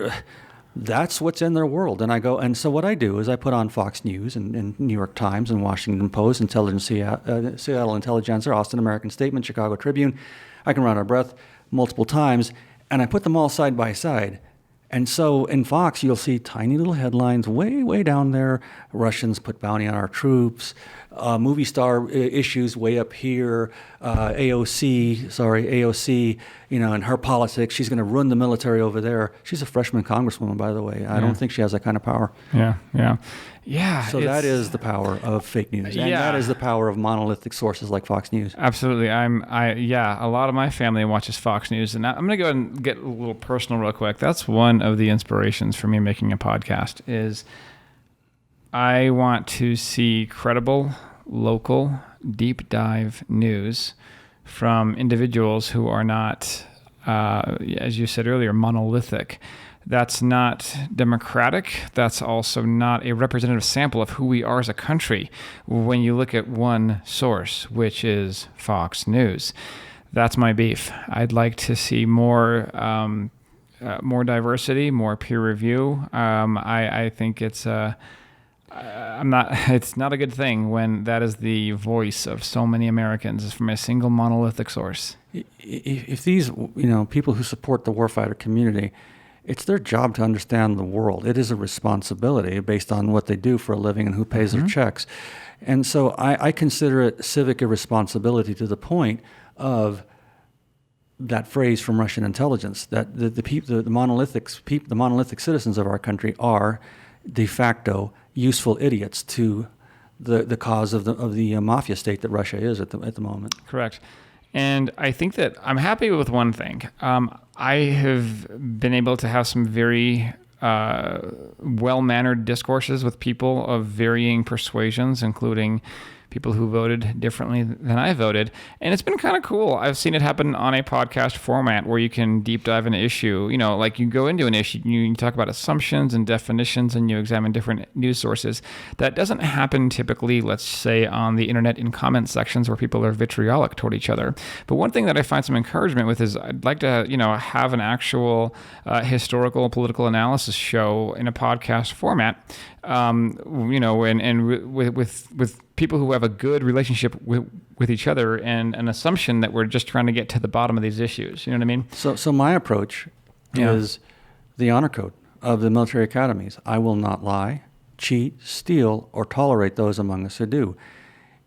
[SPEAKER 1] That's what's in their world. And so what I do is I put on Fox News and New York Times and Washington Post, Seattle Intelligencer, Austin American Statement, Chicago Tribune. I can run out of breath multiple times, and I put them all side by side. And so in Fox, you'll see tiny little headlines way, way down there. Russians put bounty on our troops. Movie star issues way up here. AOC, and her politics. She's going to ruin the military over there. She's a freshman congresswoman, by the way. I don't think she has that kind of power.
[SPEAKER 2] Yeah.
[SPEAKER 1] So that is the power of fake news, and that is the power of monolithic sources like Fox News.
[SPEAKER 2] Absolutely. A lot of my family watches Fox News, and I'm going to go ahead and get a little personal real quick. That's one of the inspirations for me making a podcast is I want to see credible, local, deep dive news from individuals who are not, as you said earlier, monolithic. That's not democratic. That's also not a representative sample of who we are as a country when you look at one source, which is Fox News. That's my beef. I'd like to see more diversity, more peer review. I think it's not a good thing when that is the voice of so many Americans from a single monolithic source.
[SPEAKER 1] If these people who support the warfighter community, it's their job to understand the world. It is a responsibility based on what they do for a living and who pays their checks. And so I consider it civic irresponsibility to the point of that phrase from Russian intelligence that the monolithic citizens of our country are de facto useful idiots to the cause of the mafia state that Russia is at the moment.
[SPEAKER 2] Correct. And I think that I'm happy with one thing. I have been able to have some very well-mannered discourses with people of varying persuasions, including people who voted differently than I voted. And it's been kind of cool. I've seen it happen on a podcast format where you can deep dive an issue. Like you go into an issue, you talk about assumptions and definitions, and you examine different news sources. That doesn't happen typically, let's say, on the internet in comment sections where people are vitriolic toward each other. But one thing that I find some encouragement with is I'd like to, have an actual historical political analysis show in a podcast format, and with people who have a good relationship with each other and an assumption that we're just trying to get to the bottom of these issues. You know what I mean?
[SPEAKER 1] So my approach is the honor code of the military academies. I will not lie, cheat, steal, or tolerate those among us who do.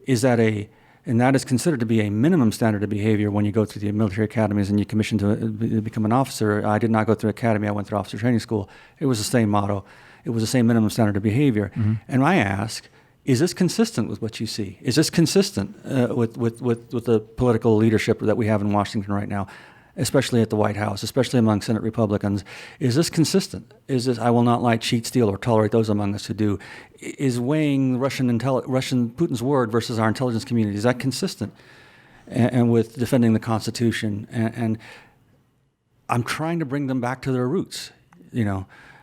[SPEAKER 1] And that is considered to be a minimum standard of behavior when you go through the military academies and you commission to become an officer. I did not go through academy. I went through officer training school. It was the same motto. It was the same minimum standard of behavior. Mm-hmm. And I ask, is this consistent with what you see? Is this consistent with the political leadership that we have in Washington right now, especially at the White House, especially among Senate Republicans? Is this consistent? Is this, I will not lie, cheat, steal, or tolerate those among us who do? Is weighing Russian Putin's word versus our intelligence community, is that consistent? And with defending the Constitution? And I'm trying to bring them back to their roots,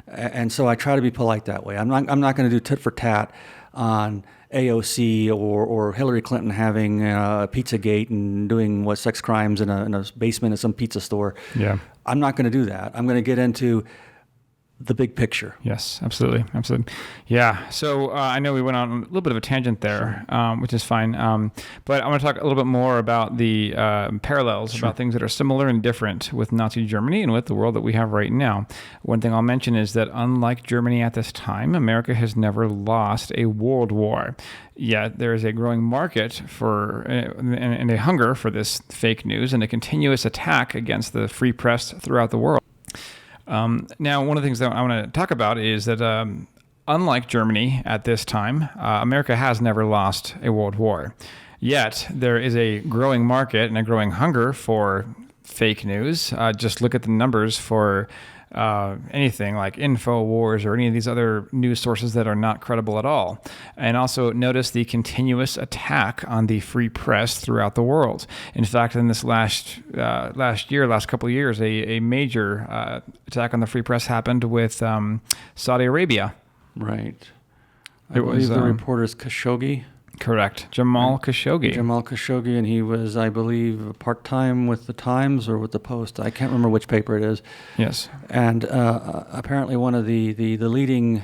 [SPEAKER 1] And so I try to be polite that way. I'm not going to do tit for tat on AOC or Hillary Clinton having Pizzagate and doing sex crimes in a basement of some pizza store.
[SPEAKER 2] Yeah,
[SPEAKER 1] I'm not going to do that. I'm going to get into the big picture.
[SPEAKER 2] Yes, absolutely. Yeah. So I know we went on a little bit of a tangent there, which is fine. But I want to talk a little bit more about the parallels, about things that are similar and different with Nazi Germany and with the world that we have right now. One thing I'll mention is that unlike Germany at this time, America has never lost a world war. Yet there is a growing market for and a hunger for this fake news and a continuous attack against the free press throughout the world. Now, one of the things that I want to talk about is that unlike Germany at this time, America has never lost a world war. Yet there is a growing market and a growing hunger for fake news. Just look at the numbers for anything like InfoWars or any of these other news sources that are not credible at all. And also notice the continuous attack on the free press throughout the world. In fact, in this last couple of years, a major attack on the free press happened with Saudi Arabia.
[SPEAKER 1] Right. I believe the reporter is Khashoggi.
[SPEAKER 2] Correct. Jamal Khashoggi.
[SPEAKER 1] Jamal Khashoggi, and he was, I believe, part-time with the Times or with the Post. I can't remember which paper it is.
[SPEAKER 2] Yes.
[SPEAKER 1] And apparently one of the leading,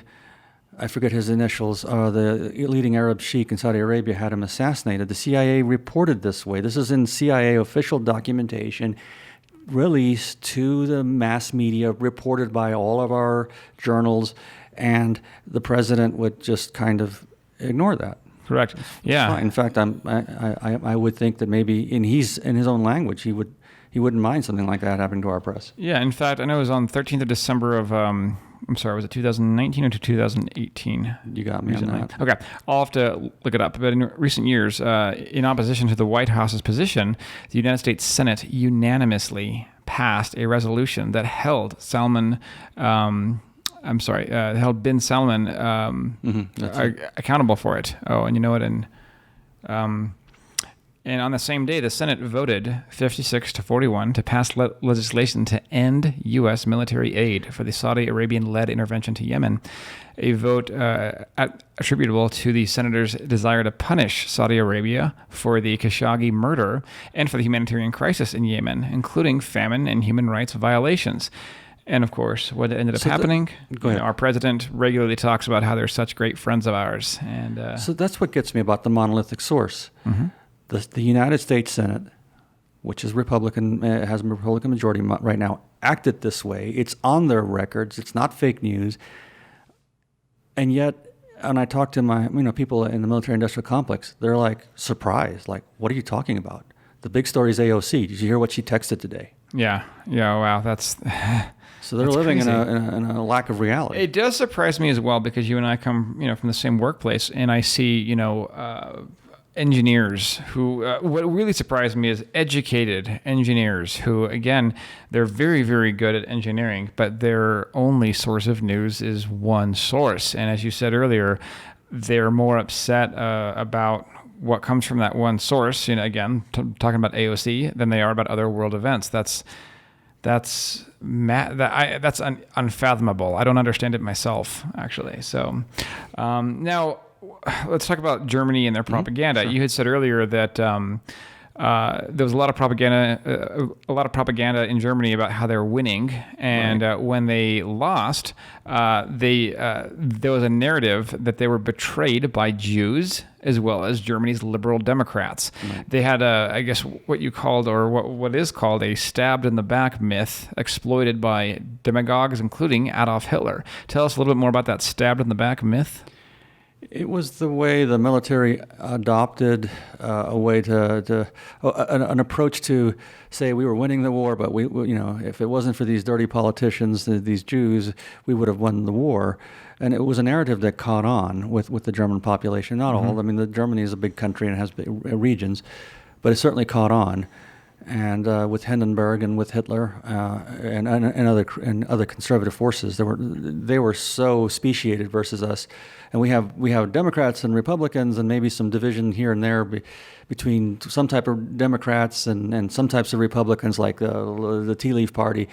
[SPEAKER 1] I forget his initials, the leading Arab sheikh in Saudi Arabia had him assassinated. The CIA reported this way. This is in CIA official documentation released to the mass media, reported by all of our journals, and the president would just kind of ignore that.
[SPEAKER 2] Correct. Yeah.
[SPEAKER 1] In fact, I would think that maybe in his own language he wouldn't mind something like that happening to our press.
[SPEAKER 2] Yeah. In fact, I know it was on 13th of December of was it 2019 or 2018?
[SPEAKER 1] You got me
[SPEAKER 2] recently?
[SPEAKER 1] on that.
[SPEAKER 2] Okay, I'll have to look it up. But in recent years, in opposition to the White House's position, the United States Senate unanimously passed a resolution that held held bin Salman accountable for it. Oh, and you know what? And on the same day, the Senate voted 56-41 to pass legislation to end U.S. military aid for the Saudi Arabian-led intervention to Yemen, a vote attributable to the senator's desire to punish Saudi Arabia for the Khashoggi murder and for the humanitarian crisis in Yemen, including famine and human rights violations. And of course, what ended up happening, our president regularly talks about how they're such great friends of ours. And
[SPEAKER 1] so that's what gets me about the monolithic source.
[SPEAKER 2] Mm-hmm.
[SPEAKER 1] The United States Senate, which is Republican, has a Republican majority right now, acted this way. It's on their records. It's not fake news. And yet, when I talk to my people in the military-industrial complex, they're like surprised. Like, what are you talking about? The big story is AOC. Did you hear what she texted today?
[SPEAKER 2] Yeah. Wow. That's...
[SPEAKER 1] So they're living in a lack of reality.
[SPEAKER 2] It does surprise me as well because you and I come, from the same workplace, and I see, engineers who. What really surprised me is educated engineers who, again, they're very, very good at engineering, but their only source of news is one source. And as you said earlier, they're more upset about what comes from that one source. Again, talking about AOC, than they are about other world events. That's unfathomable. I don't understand it myself, actually. So now let's talk about Germany and their propaganda. Sure. You had said earlier that there was a lot of propaganda in Germany about how they're winning, and when they lost, there was a narrative that they were betrayed by Jews as well as Germany's liberal Democrats. Right. They had I guess what you called, or what is called, a stabbed in the back myth exploited by demagogues, including Adolf Hitler. Tell us a little bit more about that stabbed in the back myth.
[SPEAKER 1] It was the way the military adopted a way an approach to say we were winning the war, but we if it wasn't for these dirty politicians, these Jews, we would have won the war. And it was a narrative that caught on with the German population. Not all. I mean, Germany is a big country and has big regions, but it certainly caught on. And with Hindenburg and with Hitler and other conservative forces, they were so speciated versus us. And we have Democrats and Republicans and maybe some division here and there between some type of Democrats and some types of Republicans, like the Tea Leaf Party.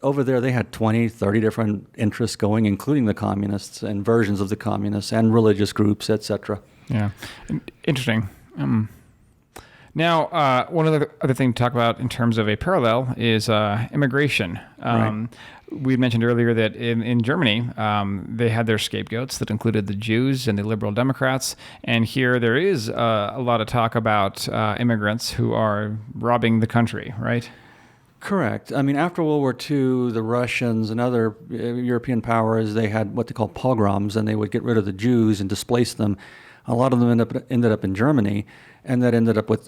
[SPEAKER 1] Over there, they had 20, 30 different interests going, including the communists and versions of the communists and religious groups, etc.
[SPEAKER 2] Yeah, interesting. Now, one other thing to talk about in terms of a parallel is immigration.
[SPEAKER 1] Right.
[SPEAKER 2] We mentioned earlier that in Germany, they had their scapegoats that included the Jews and the liberal Democrats. And here there is a lot of talk about immigrants who are robbing the country, right?
[SPEAKER 1] Correct. I mean, after World War II, the Russians and other European powers, they had what they call pogroms, and they would get rid of the Jews and displace them. A lot of them ended up in Germany, and that ended up with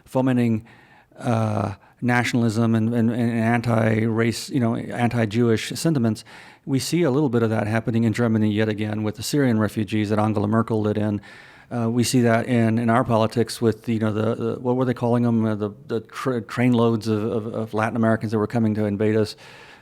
[SPEAKER 1] fomenting nationalism and anti-race, anti-Jewish sentiments. We see a little bit of that happening in Germany yet again with the Syrian refugees that Angela Merkel let in. We see that in our politics with the what were they calling them, train loads of Latin Americans that were coming to invade us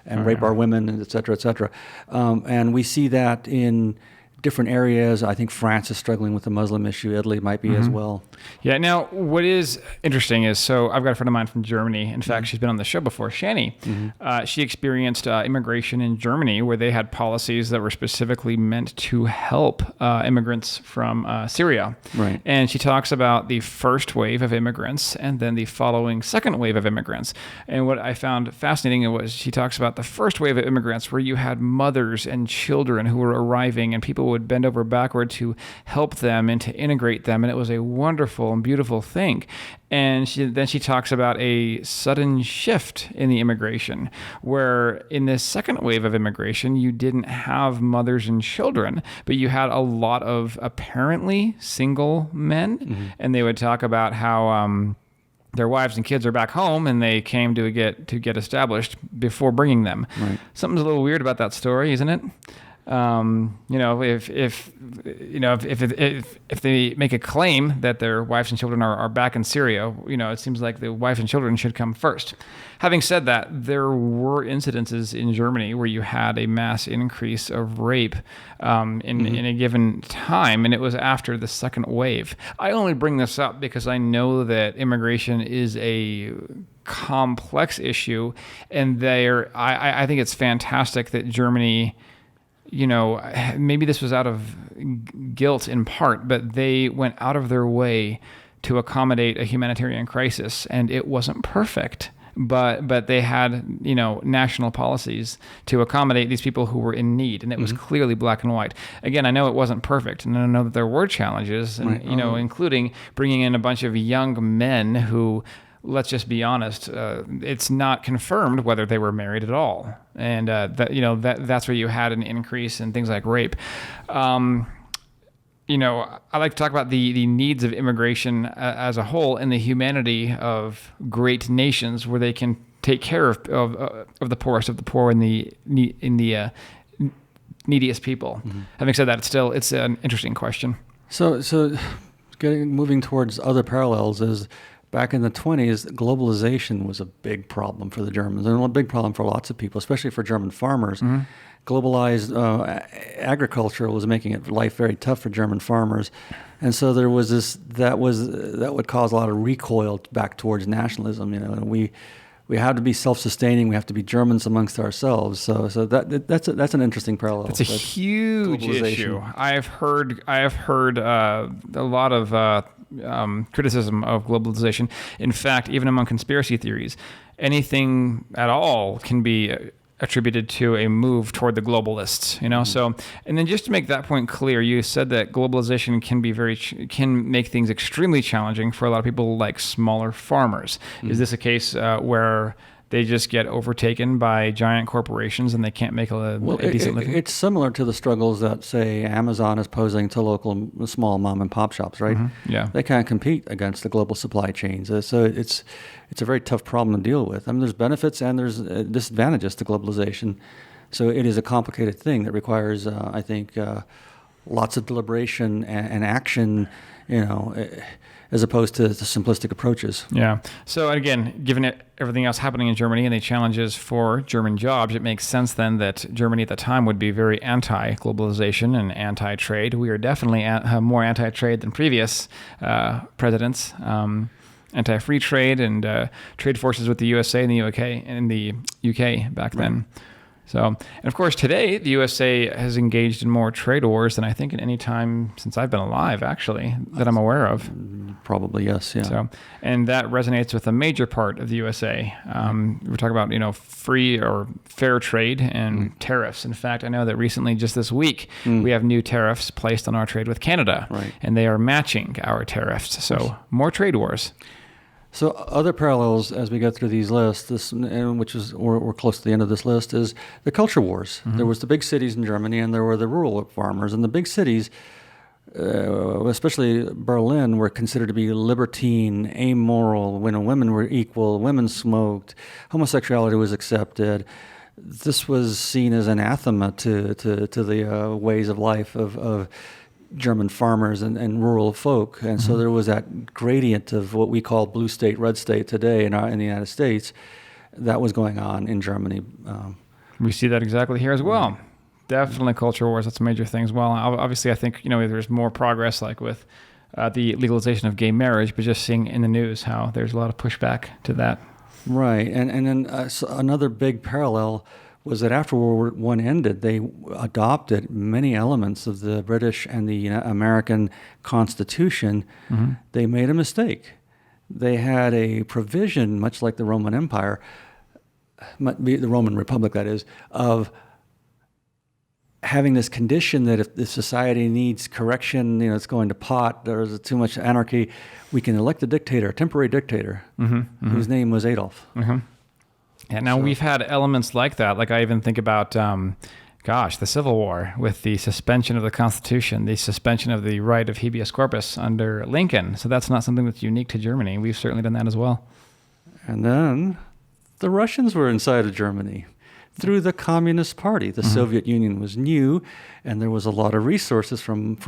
[SPEAKER 1] and rape our women, and et cetera, et cetera. And we see that in different areas. I think France is struggling with the Muslim issue. Italy might be as well.
[SPEAKER 2] Yeah. Now, what is interesting is, so I've got a friend of mine from Germany. In fact, she's been on the show before, Shani. She experienced immigration in Germany, where they had policies that were specifically meant to help immigrants from Syria.
[SPEAKER 1] Right.
[SPEAKER 2] And she talks about the first wave of immigrants and then the following second wave of immigrants. And what I found fascinating was she talks about the first wave of immigrants, where you had mothers and children who were arriving, and people would bend over backward to help them and to integrate them. And it was a wonderful and beautiful thing. And then she talks about a sudden shift in the immigration, where in this second wave of immigration, you didn't have mothers and children, but you had a lot of apparently single men. And they would talk about how their wives and kids are back home, and they came to get established before bringing them.
[SPEAKER 1] Right.
[SPEAKER 2] Something's a little weird about that story, isn't it? If they make a claim that their wives and children are back in Syria, it seems like the wives and children should come first. Having said that, there were incidences in Germany where you had a mass increase of rape in a given time, and it was after the second wave. I only bring this up because I know that immigration is a complex issue, and I think it's fantastic that Germany, maybe this was out of guilt in part, but they went out of their way to accommodate a humanitarian crisis, and it wasn't perfect. But they had, national policies to accommodate these people who were in need, and it was clearly black and white. Again, I know it wasn't perfect, and I know that there were challenges, and, including bringing in a bunch of young men who, let's just be honest, it's not confirmed whether they were married at all. And that's where you had an increase in things like rape. I like to talk about the needs of immigration as a whole and the humanity of great nations, where they can take care of the poorest of the poor and the neediest people. Having said that, it's an interesting question.
[SPEAKER 1] So moving towards other parallels is, back in the 1920s, globalization was a big problem for the Germans, and a big problem for lots of people, especially for German farmers. Globalized agriculture was making life very tough for German farmers, and so there was that would cause a lot of recoil back towards nationalism. And we have to be self-sustaining. We have to be Germans amongst ourselves. So that's an interesting parallel.
[SPEAKER 2] It's a huge issue. I have heard a lot of criticism of globalization. In fact, even among conspiracy theories, anything at all can be attributed to a move toward the globalists, So, and then just to make that point clear, you said that globalization can make things extremely challenging for a lot of people, like smaller farmers. Is this a case where they just get overtaken by giant corporations and they can't make a decent living?
[SPEAKER 1] It's similar to the struggles that, say, Amazon is posing to local small mom and pop shops, right?
[SPEAKER 2] Yeah.
[SPEAKER 1] They can't compete against the global supply chains. So it's a very tough problem to deal with. I mean, there's benefits and there's disadvantages to globalization. So it is a complicated thing that requires, I think, lots of deliberation and action, as opposed to the simplistic approaches.
[SPEAKER 2] Yeah. So again, given everything else happening in Germany and the challenges for German jobs, it makes sense then that Germany at the time would be very anti-globalization and anti-trade. We are definitely more anti-trade than previous presidents. Anti-free trade and trade forces with the USA and the UK back then. So, and of course, today, the USA has engaged in more trade wars than I think in any time since I've been alive, actually, that I'm aware of.
[SPEAKER 1] Probably, yes, yeah.
[SPEAKER 2] So, and that resonates with a major part of the USA. We're talking about, free or fair trade and tariffs. In fact, I know that recently, just this week, we have new tariffs placed on our trade with Canada, and they are matching our tariffs. So, more trade wars.
[SPEAKER 1] So other parallels as we go through these lists, which is we're close to the end of this list, is the culture wars. There was the big cities in Germany, and there were the rural farmers. And the big cities, especially Berlin, were considered to be libertine, amoral. When women were equal, women smoked, homosexuality was accepted. This was seen as anathema to the ways of life of German farmers and rural folk. And so there was that gradient of what we call blue state, red state today in the United States that was going on in Germany.
[SPEAKER 2] We see that exactly here as well. Definitely culture wars. That's a major thing as well. Obviously, I think, there's more progress like with the legalization of gay marriage, but just seeing in the news how there's a lot of pushback to that.
[SPEAKER 1] Right. And then so another big parallel was that after World War I ended, they adopted many elements of the British and the American Constitution. They made a mistake. They had a provision, much like the Roman Empire, the Roman Republic, that is, of having this condition that if the society needs correction, it's going to pot, there's too much anarchy, we can elect a dictator, a temporary dictator, whose name was Adolf.
[SPEAKER 2] Yeah, now we've had elements like that. Like I even think about, the Civil War with the suspension of the Constitution, the suspension of the right of habeas corpus under Lincoln. So that's not something that's unique to Germany. We've certainly done that as well.
[SPEAKER 1] And then the Russians were inside of Germany through the Communist Party. The Soviet Union was new, and there was a lot of resources from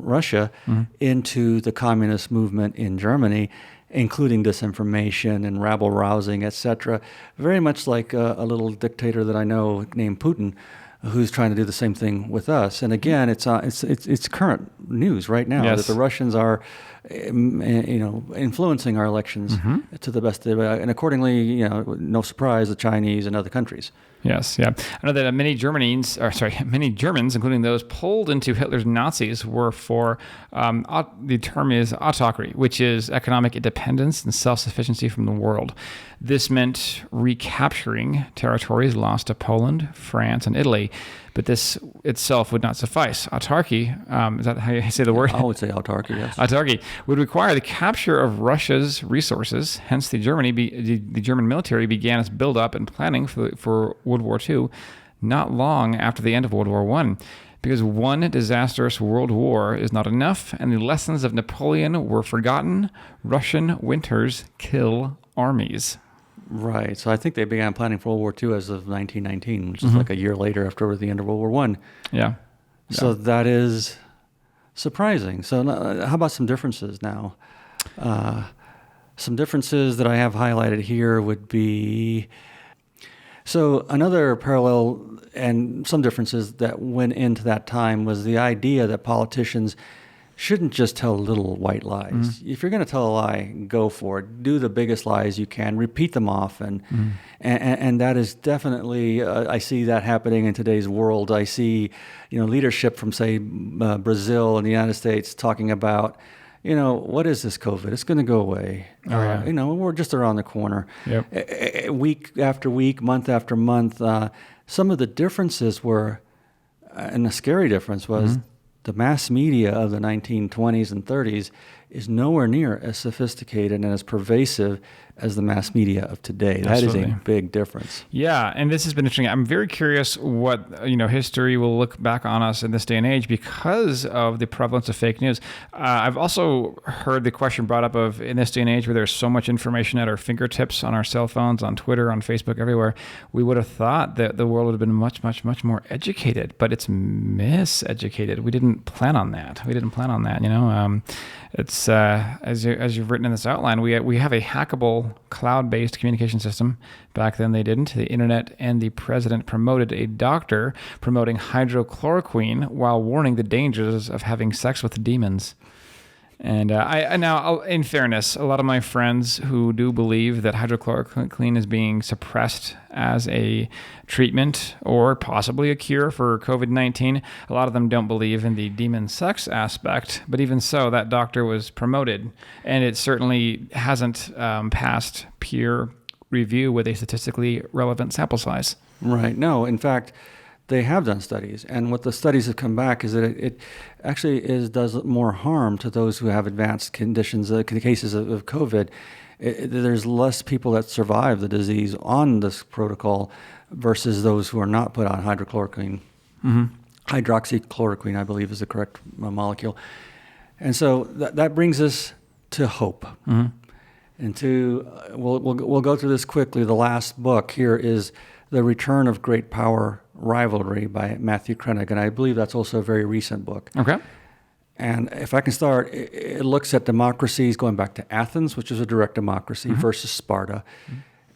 [SPEAKER 1] Russia into the communist movement in Germany, including disinformation and rabble-rousing, etc. Very much like a little dictator that I know named Putin, who's trying to do the same thing with us. And again, it's current news right now that the Russians are, influencing our elections to the best, and accordingly, no surprise, the Chinese and other countries.
[SPEAKER 2] Yes, yeah. I know that many Germans, including those pulled into Hitler's Nazis, were for the term is autocracy, which is economic independence and self-sufficiency from the world. This meant recapturing territories lost to Poland, France, and Italy, but this itself would not suffice. Autarky, is that how you say the word?
[SPEAKER 1] I would say autarky, yes.
[SPEAKER 2] Autarky would require the capture of Russia's resources. Hence, the German military began its build-up and planning for World War II not long after the end of World War I. Because one disastrous world war is not enough, and the lessons of Napoleon were forgotten. Russian winters kill armies.
[SPEAKER 1] Right. So I think they began planning for World War II as of 1919, which is like a year later after the end of World War I.
[SPEAKER 2] Yeah.
[SPEAKER 1] So that is surprising. So how about some differences now? Some differences that I have highlighted here would be... So another parallel and some differences that went into that time was the idea that politicians shouldn't just tell little white lies. If you're going to tell a lie, go for it. Do the biggest lies you can. Repeat them often. And that is definitely, I see that happening in today's world. I see, leadership from, say, Brazil and the United States talking about, what is this COVID? It's going to go away. We're just around the corner.
[SPEAKER 2] Yep.
[SPEAKER 1] Week after week, month after month. Some of the differences were, and the scary difference was, the mass media of the 1920s and 30s is nowhere near as sophisticated and as pervasive as the mass media of today. That
[SPEAKER 2] Absolutely.
[SPEAKER 1] is a big difference.
[SPEAKER 2] Yeah, and this has been interesting. I'm very curious what history will look back on us in this day and age because of the prevalence of fake news. I've also heard the question brought up of in this day and age where there's so much information at our fingertips on our cell phones, on Twitter, on Facebook, everywhere, we would have thought that the world would have been much, much, much more educated, but it's miseducated. We didn't plan on that. It's as you've written in this outline, we have a hackable cloud-based communication system. Back then they didn't. The internet and the president promoted a doctor promoting hydrochloroquine while warning the dangers of having sex with demons. And in fairness, a lot of my friends who do believe that hydrochloroquine is being suppressed as a treatment or possibly a cure for COVID-19, a lot of them don't believe in the demon sex aspect. But even so, that doctor was promoted, and it certainly hasn't passed peer review with a statistically relevant sample size.
[SPEAKER 1] Right. No, in fact, they have done studies, and what the studies have come back is that it actually does more harm to those who have advanced conditions, cases of COVID. There's less people that survive the disease on this protocol versus those who are not put on hydrochloroquine. Hydroxychloroquine, I believe, is the correct molecule. And so that brings us to hope. And we'll go through this quickly. The last book here is The Return of Great Power, Rivalry by Matthew Krennic, and I believe that's also a very recent book.
[SPEAKER 2] Okay.
[SPEAKER 1] And if I can start, it looks at democracies going back to Athens, which is a direct democracy, versus Sparta.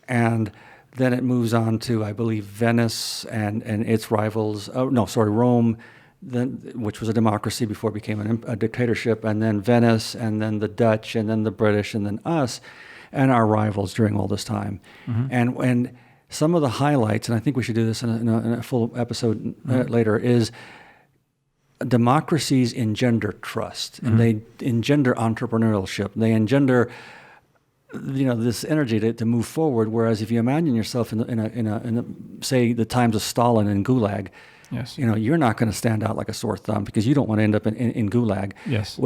[SPEAKER 1] And then it moves on to, I believe, Venice and its rivals. Oh, no, sorry, Rome, which was a democracy before it became a dictatorship, and then Venice, and then the Dutch, and then the British, and then us, and our rivals during all this time. And some of the highlights, and I think we should do this in a full episode later, is democracies engender trust, and they engender entrepreneurship. They engender, this energy to move forward. Whereas if you imagine yourself in a say the times of Stalin and Gulag,
[SPEAKER 2] Yes.
[SPEAKER 1] You're not going to stand out like a sore thumb because you don't want to end up in Gulag.
[SPEAKER 2] Yes.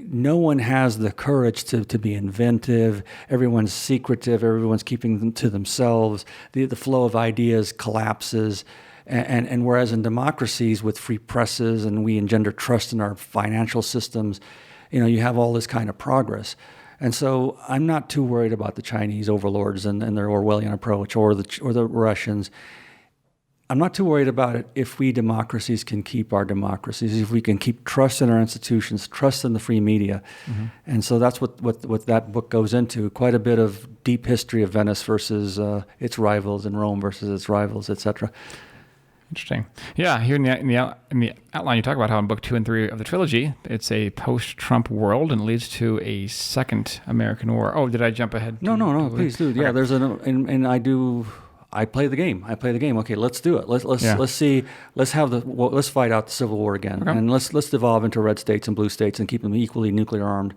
[SPEAKER 1] No one has the courage to be inventive. Everyone's secretive. Everyone's keeping them to themselves. The flow of ideas collapses. And whereas in democracies with free presses and we engender trust in our financial systems, you have all this kind of progress. And so I'm not too worried about the Chinese overlords and their Orwellian approach or the Russians. I'm not too worried about it if we democracies can keep our democracies, if we can keep trust in our institutions, trust in the free media. And so that's what that book goes into, quite a bit of deep history of Venice versus its rivals and Rome versus its rivals, etc.
[SPEAKER 2] Interesting. Yeah, here in the outline, you talk about how in book 2 and 3 of the trilogy, it's a post-Trump world and leads to a second American war. Oh, did I jump ahead?
[SPEAKER 1] No, please do. Yeah, there's I play the game. Okay, let's do it. Let's see. Let's fight out the Civil War again, and let's devolve into red states and blue states and keep them equally nuclear armed.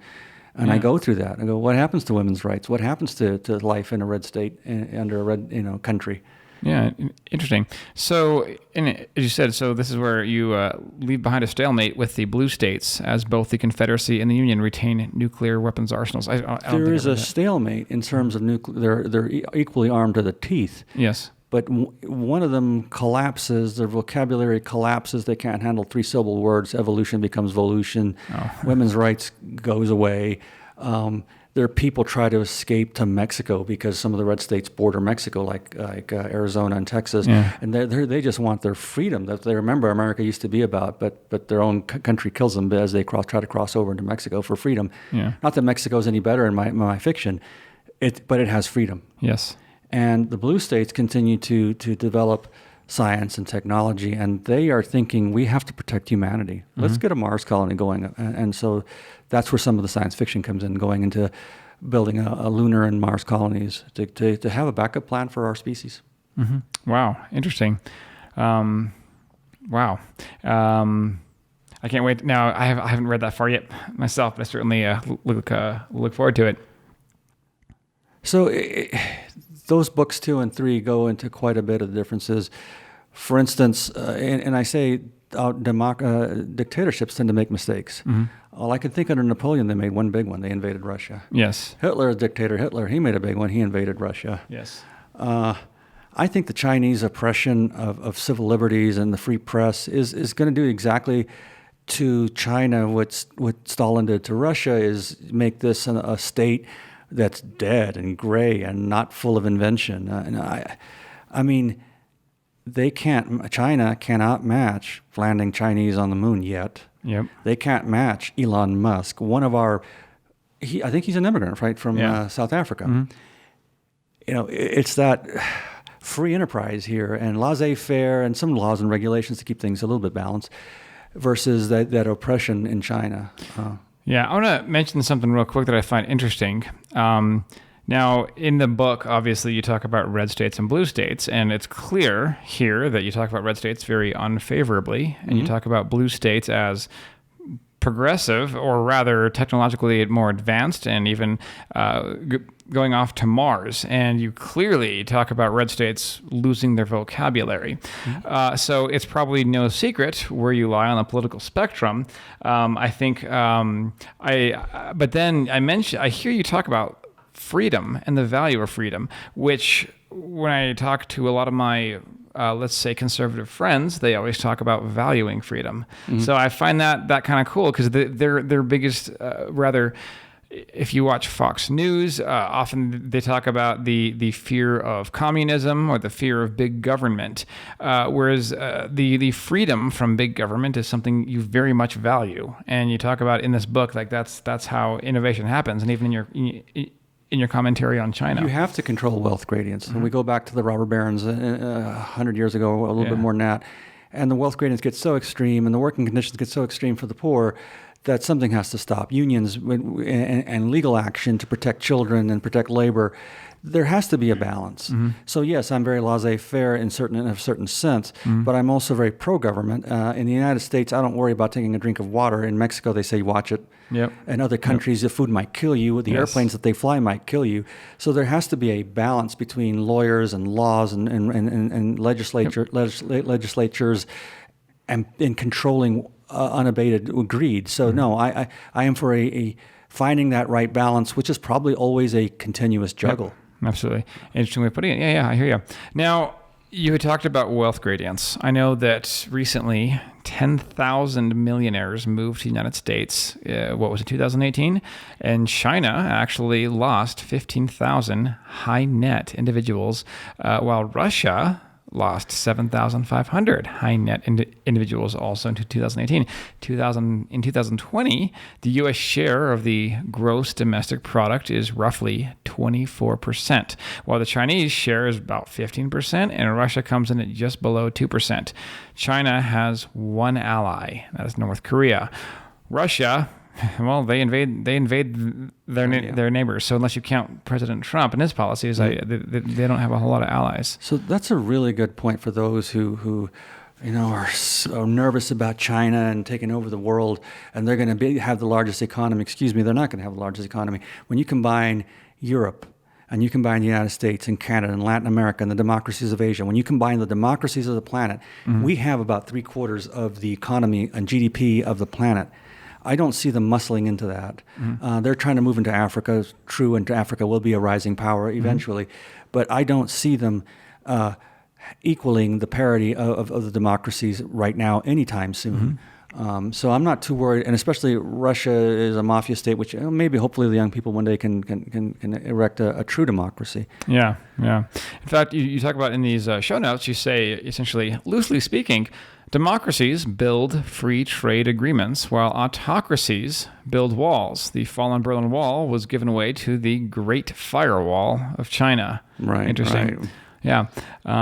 [SPEAKER 1] And I go through that. I go, what happens to women's rights? What happens to life in a red state under a red country?
[SPEAKER 2] Yeah, interesting. So, as you said, this is where you leave behind a stalemate with the blue states, as both the Confederacy and the Union retain nuclear weapons arsenals.
[SPEAKER 1] There is a stalemate in terms of nuclear. They're equally armed to the teeth.
[SPEAKER 2] Yes.
[SPEAKER 1] But one of them collapses. Their vocabulary collapses. They can't handle three-syllable words. Evolution becomes volution. Women's rights goes away. Their people try to escape to Mexico because some of the red states border Mexico, like Arizona and Texas, and they just want their freedom. That they remember America used to be about, but their own country kills them as they try to cross over into Mexico for freedom.
[SPEAKER 2] Yeah.
[SPEAKER 1] Not that Mexico's any better in my fiction, but it has freedom.
[SPEAKER 2] Yes.
[SPEAKER 1] And the blue states continue to develop science and technology, and they are thinking we have to protect humanity. Let's get a Mars colony going, and so that's where some of the science fiction comes in, going into building a lunar and Mars colonies to have a backup plan for our species.
[SPEAKER 2] Wow, interesting. Wow. I can't wait. Now I haven't read that far yet myself, but I certainly look forward to it.
[SPEAKER 1] So those books 2 and 3 go into quite a bit of differences. For instance, and I say dictatorships tend to make mistakes. Well, I can think under Napoleon, they made one big one. They invaded Russia.
[SPEAKER 2] Yes.
[SPEAKER 1] Hitler, Hitler, he made a big one. He invaded Russia.
[SPEAKER 2] Yes.
[SPEAKER 1] I think the Chinese oppression of civil liberties and the free press is going to do exactly to China what Stalin did to Russia, is make this a state that's dead and gray and not full of invention. I mean, China cannot match landing Chinese on the moon yet.
[SPEAKER 2] Yep.
[SPEAKER 1] They can't match Elon Musk. I think he's an immigrant, right, from South Africa. It's that free enterprise here and laissez-faire and some laws and regulations to keep things a little bit balanced versus that oppression in China.
[SPEAKER 2] Yeah, I want to mention something real quick that I find interesting. Now, in the book, obviously, you talk about red states and blue states, and it's clear here that you talk about red states very unfavorably, and you talk about blue states as progressive, or rather technologically more advanced, and even going off to Mars. And you clearly talk about red states losing their vocabulary. So it's probably no secret where you lie on the political spectrum. I think, but then I hear you talk about freedom and the value of freedom, which when I talk to a lot of my let's say conservative friends, they always talk about valuing freedom. So I find that kind of cool, because their biggest rather if you watch Fox News, often they talk about the fear of communism or the fear of big government, whereas the freedom from big government is something you very much value. And you talk about in this book, like that's how innovation happens. And even in your commentary on China,
[SPEAKER 1] you have to control wealth gradients. And we go back to the robber barons 100 years ago, or a little bit more than that. And the wealth gradients get so extreme and the working conditions get so extreme for the poor that something has to stop. Unions and legal action to protect children and protect labor, there has to be a balance. So yes, I'm very laissez-faire in a certain sense, but I'm also very pro-government. In the United States, I don't worry about taking a drink of water. In Mexico, they say watch it.
[SPEAKER 2] Yep.
[SPEAKER 1] In other countries, the food might kill you. The airplanes that they fly might kill you. So there has to be a balance between lawyers and laws and legislatures and controlling unabated greed. So no, I am for a finding that right balance, which is probably always a continuous juggle.
[SPEAKER 2] Yep. Absolutely. Interesting way of putting it. Yeah, I hear you. Now, you had talked about wealth gradients. I know that recently 10,000 millionaires moved to the United States. What was it, 2018? And China actually lost 15,000 high net individuals, while Russia lost 7,500 high net individuals also in 2018. In 2020, the U.S. share of the gross domestic product is roughly 24%, while the Chinese share is about 15%, and Russia comes in at just below 2%. China has one ally, that is North Korea. Russia, well, they invade their neighbors. So unless you count President Trump and his policies, they don't have a whole lot of allies.
[SPEAKER 1] So that's a really good point for those who are so nervous about China and taking over the world, and they're going to have the largest economy. Excuse me, they're not going to have the largest economy. When you combine Europe and you combine the United States and Canada and Latin America and the democracies of Asia, when you combine the democracies of the planet, we have about 3/4 of the economy and GDP of the planet. I don't see them muscling into that. They're trying to move into Africa. True, into Africa will be a rising power eventually. But I don't see them equaling the parity of the democracies right now anytime soon. So I'm not too worried. And especially Russia is a mafia state, which maybe hopefully the young people one day can erect a true democracy.
[SPEAKER 2] Yeah. In fact, you talk about in these show notes, you say essentially, loosely speaking, democracies build free trade agreements while autocracies build walls. The fallen Berlin Wall was given away to the Great Firewall of China.
[SPEAKER 1] Right.
[SPEAKER 2] Interesting.
[SPEAKER 1] Right.
[SPEAKER 2] Yeah.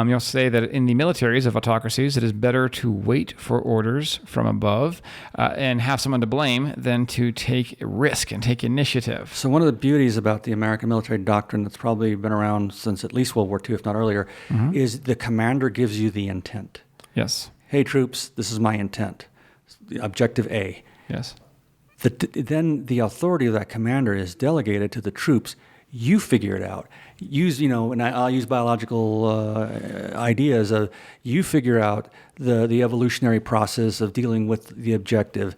[SPEAKER 2] You'll say that in the militaries of autocracies, it is better to wait for orders from above and have someone to blame than to take risk and take initiative.
[SPEAKER 1] So one of the beauties about the American military doctrine that's probably been around since at least World War II, if not earlier, is the commander gives you the intent.
[SPEAKER 2] Yes.
[SPEAKER 1] Hey, troops, this is my intent. Objective A.
[SPEAKER 2] Yes.
[SPEAKER 1] Then the authority of that commander is delegated to the troops. You figure it out. And I'll use biological ideas. You figure out the evolutionary process of dealing with the objective.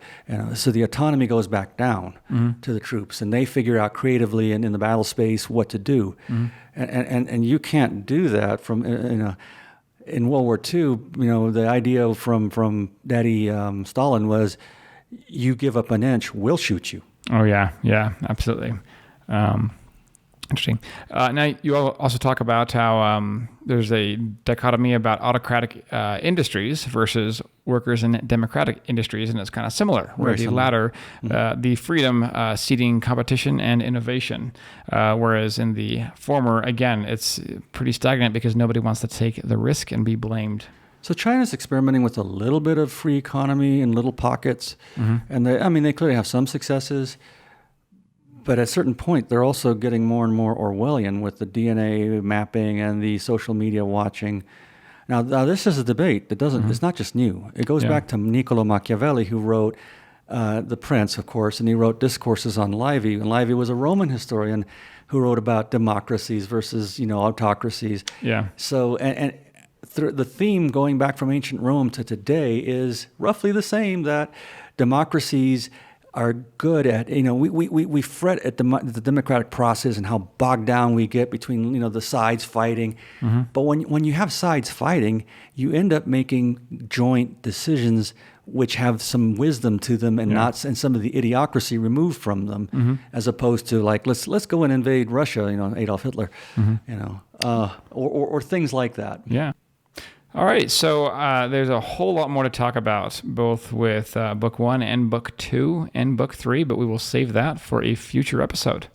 [SPEAKER 1] So the autonomy goes back down to the troops, and they figure out creatively and in the battle space what to do. And you can't do that from in World War II. The idea from Daddy Stalin was, you give up an inch, we'll shoot you.
[SPEAKER 2] Oh yeah, absolutely. Interesting. Now, you also talk about how there's a dichotomy about autocratic industries versus workers in democratic industries, and it's kind of similar, where the latter, the freedom seeding competition and innovation, whereas in the former, again, it's pretty stagnant because nobody wants to take the risk and be blamed.
[SPEAKER 1] So China's experimenting with a little bit of free economy in little pockets, and they clearly have some successes. But at a certain point, they're also getting more and more Orwellian with the DNA mapping and the social media watching. Now this is a debate that doesn't. It's not just new. It goes back to Niccolo Machiavelli, who wrote The Prince, of course, and he wrote Discourses on Livy. And Livy was a Roman historian who wrote about democracies versus autocracies. Yeah. So and the theme going back from ancient Rome to today is roughly the same, that democracies are good at, we fret at the democratic process and how bogged down we get between, the sides fighting. But when you have sides fighting, you end up making joint decisions which have some wisdom to them and and some of the idiocracy removed from them, as opposed to like let's go and invade Russia, Adolf Hitler, or things like that.
[SPEAKER 2] Yeah. All right, so there's a whole lot more to talk about, both with Book 1 and Book 2 and Book 3, but we will save that for a future episode.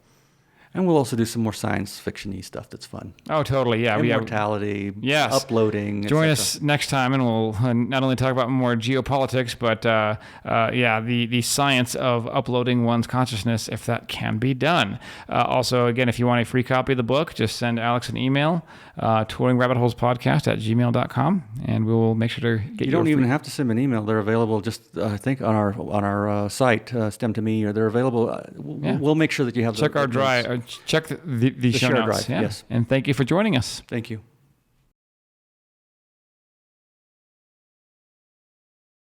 [SPEAKER 1] And we'll also do some more science fiction-y stuff that's fun.
[SPEAKER 2] Oh, totally, yeah.
[SPEAKER 1] Immortality, uploading,
[SPEAKER 2] Join us next time, and we'll not only talk about more geopolitics, but the science of uploading one's consciousness, if that can be done. Also, again, if you want a free copy of the book, just send Alex an email, touringrabbitholespodcast@gmail.com, and we will make sure to get
[SPEAKER 1] you don't even have to send an email. They're available just, I think, on our site, STEM to Me, or they're available. We'll make sure that you have
[SPEAKER 2] Check our drive. Check the show notes.
[SPEAKER 1] Drive, yes.
[SPEAKER 2] And thank you for joining us.
[SPEAKER 1] Thank you.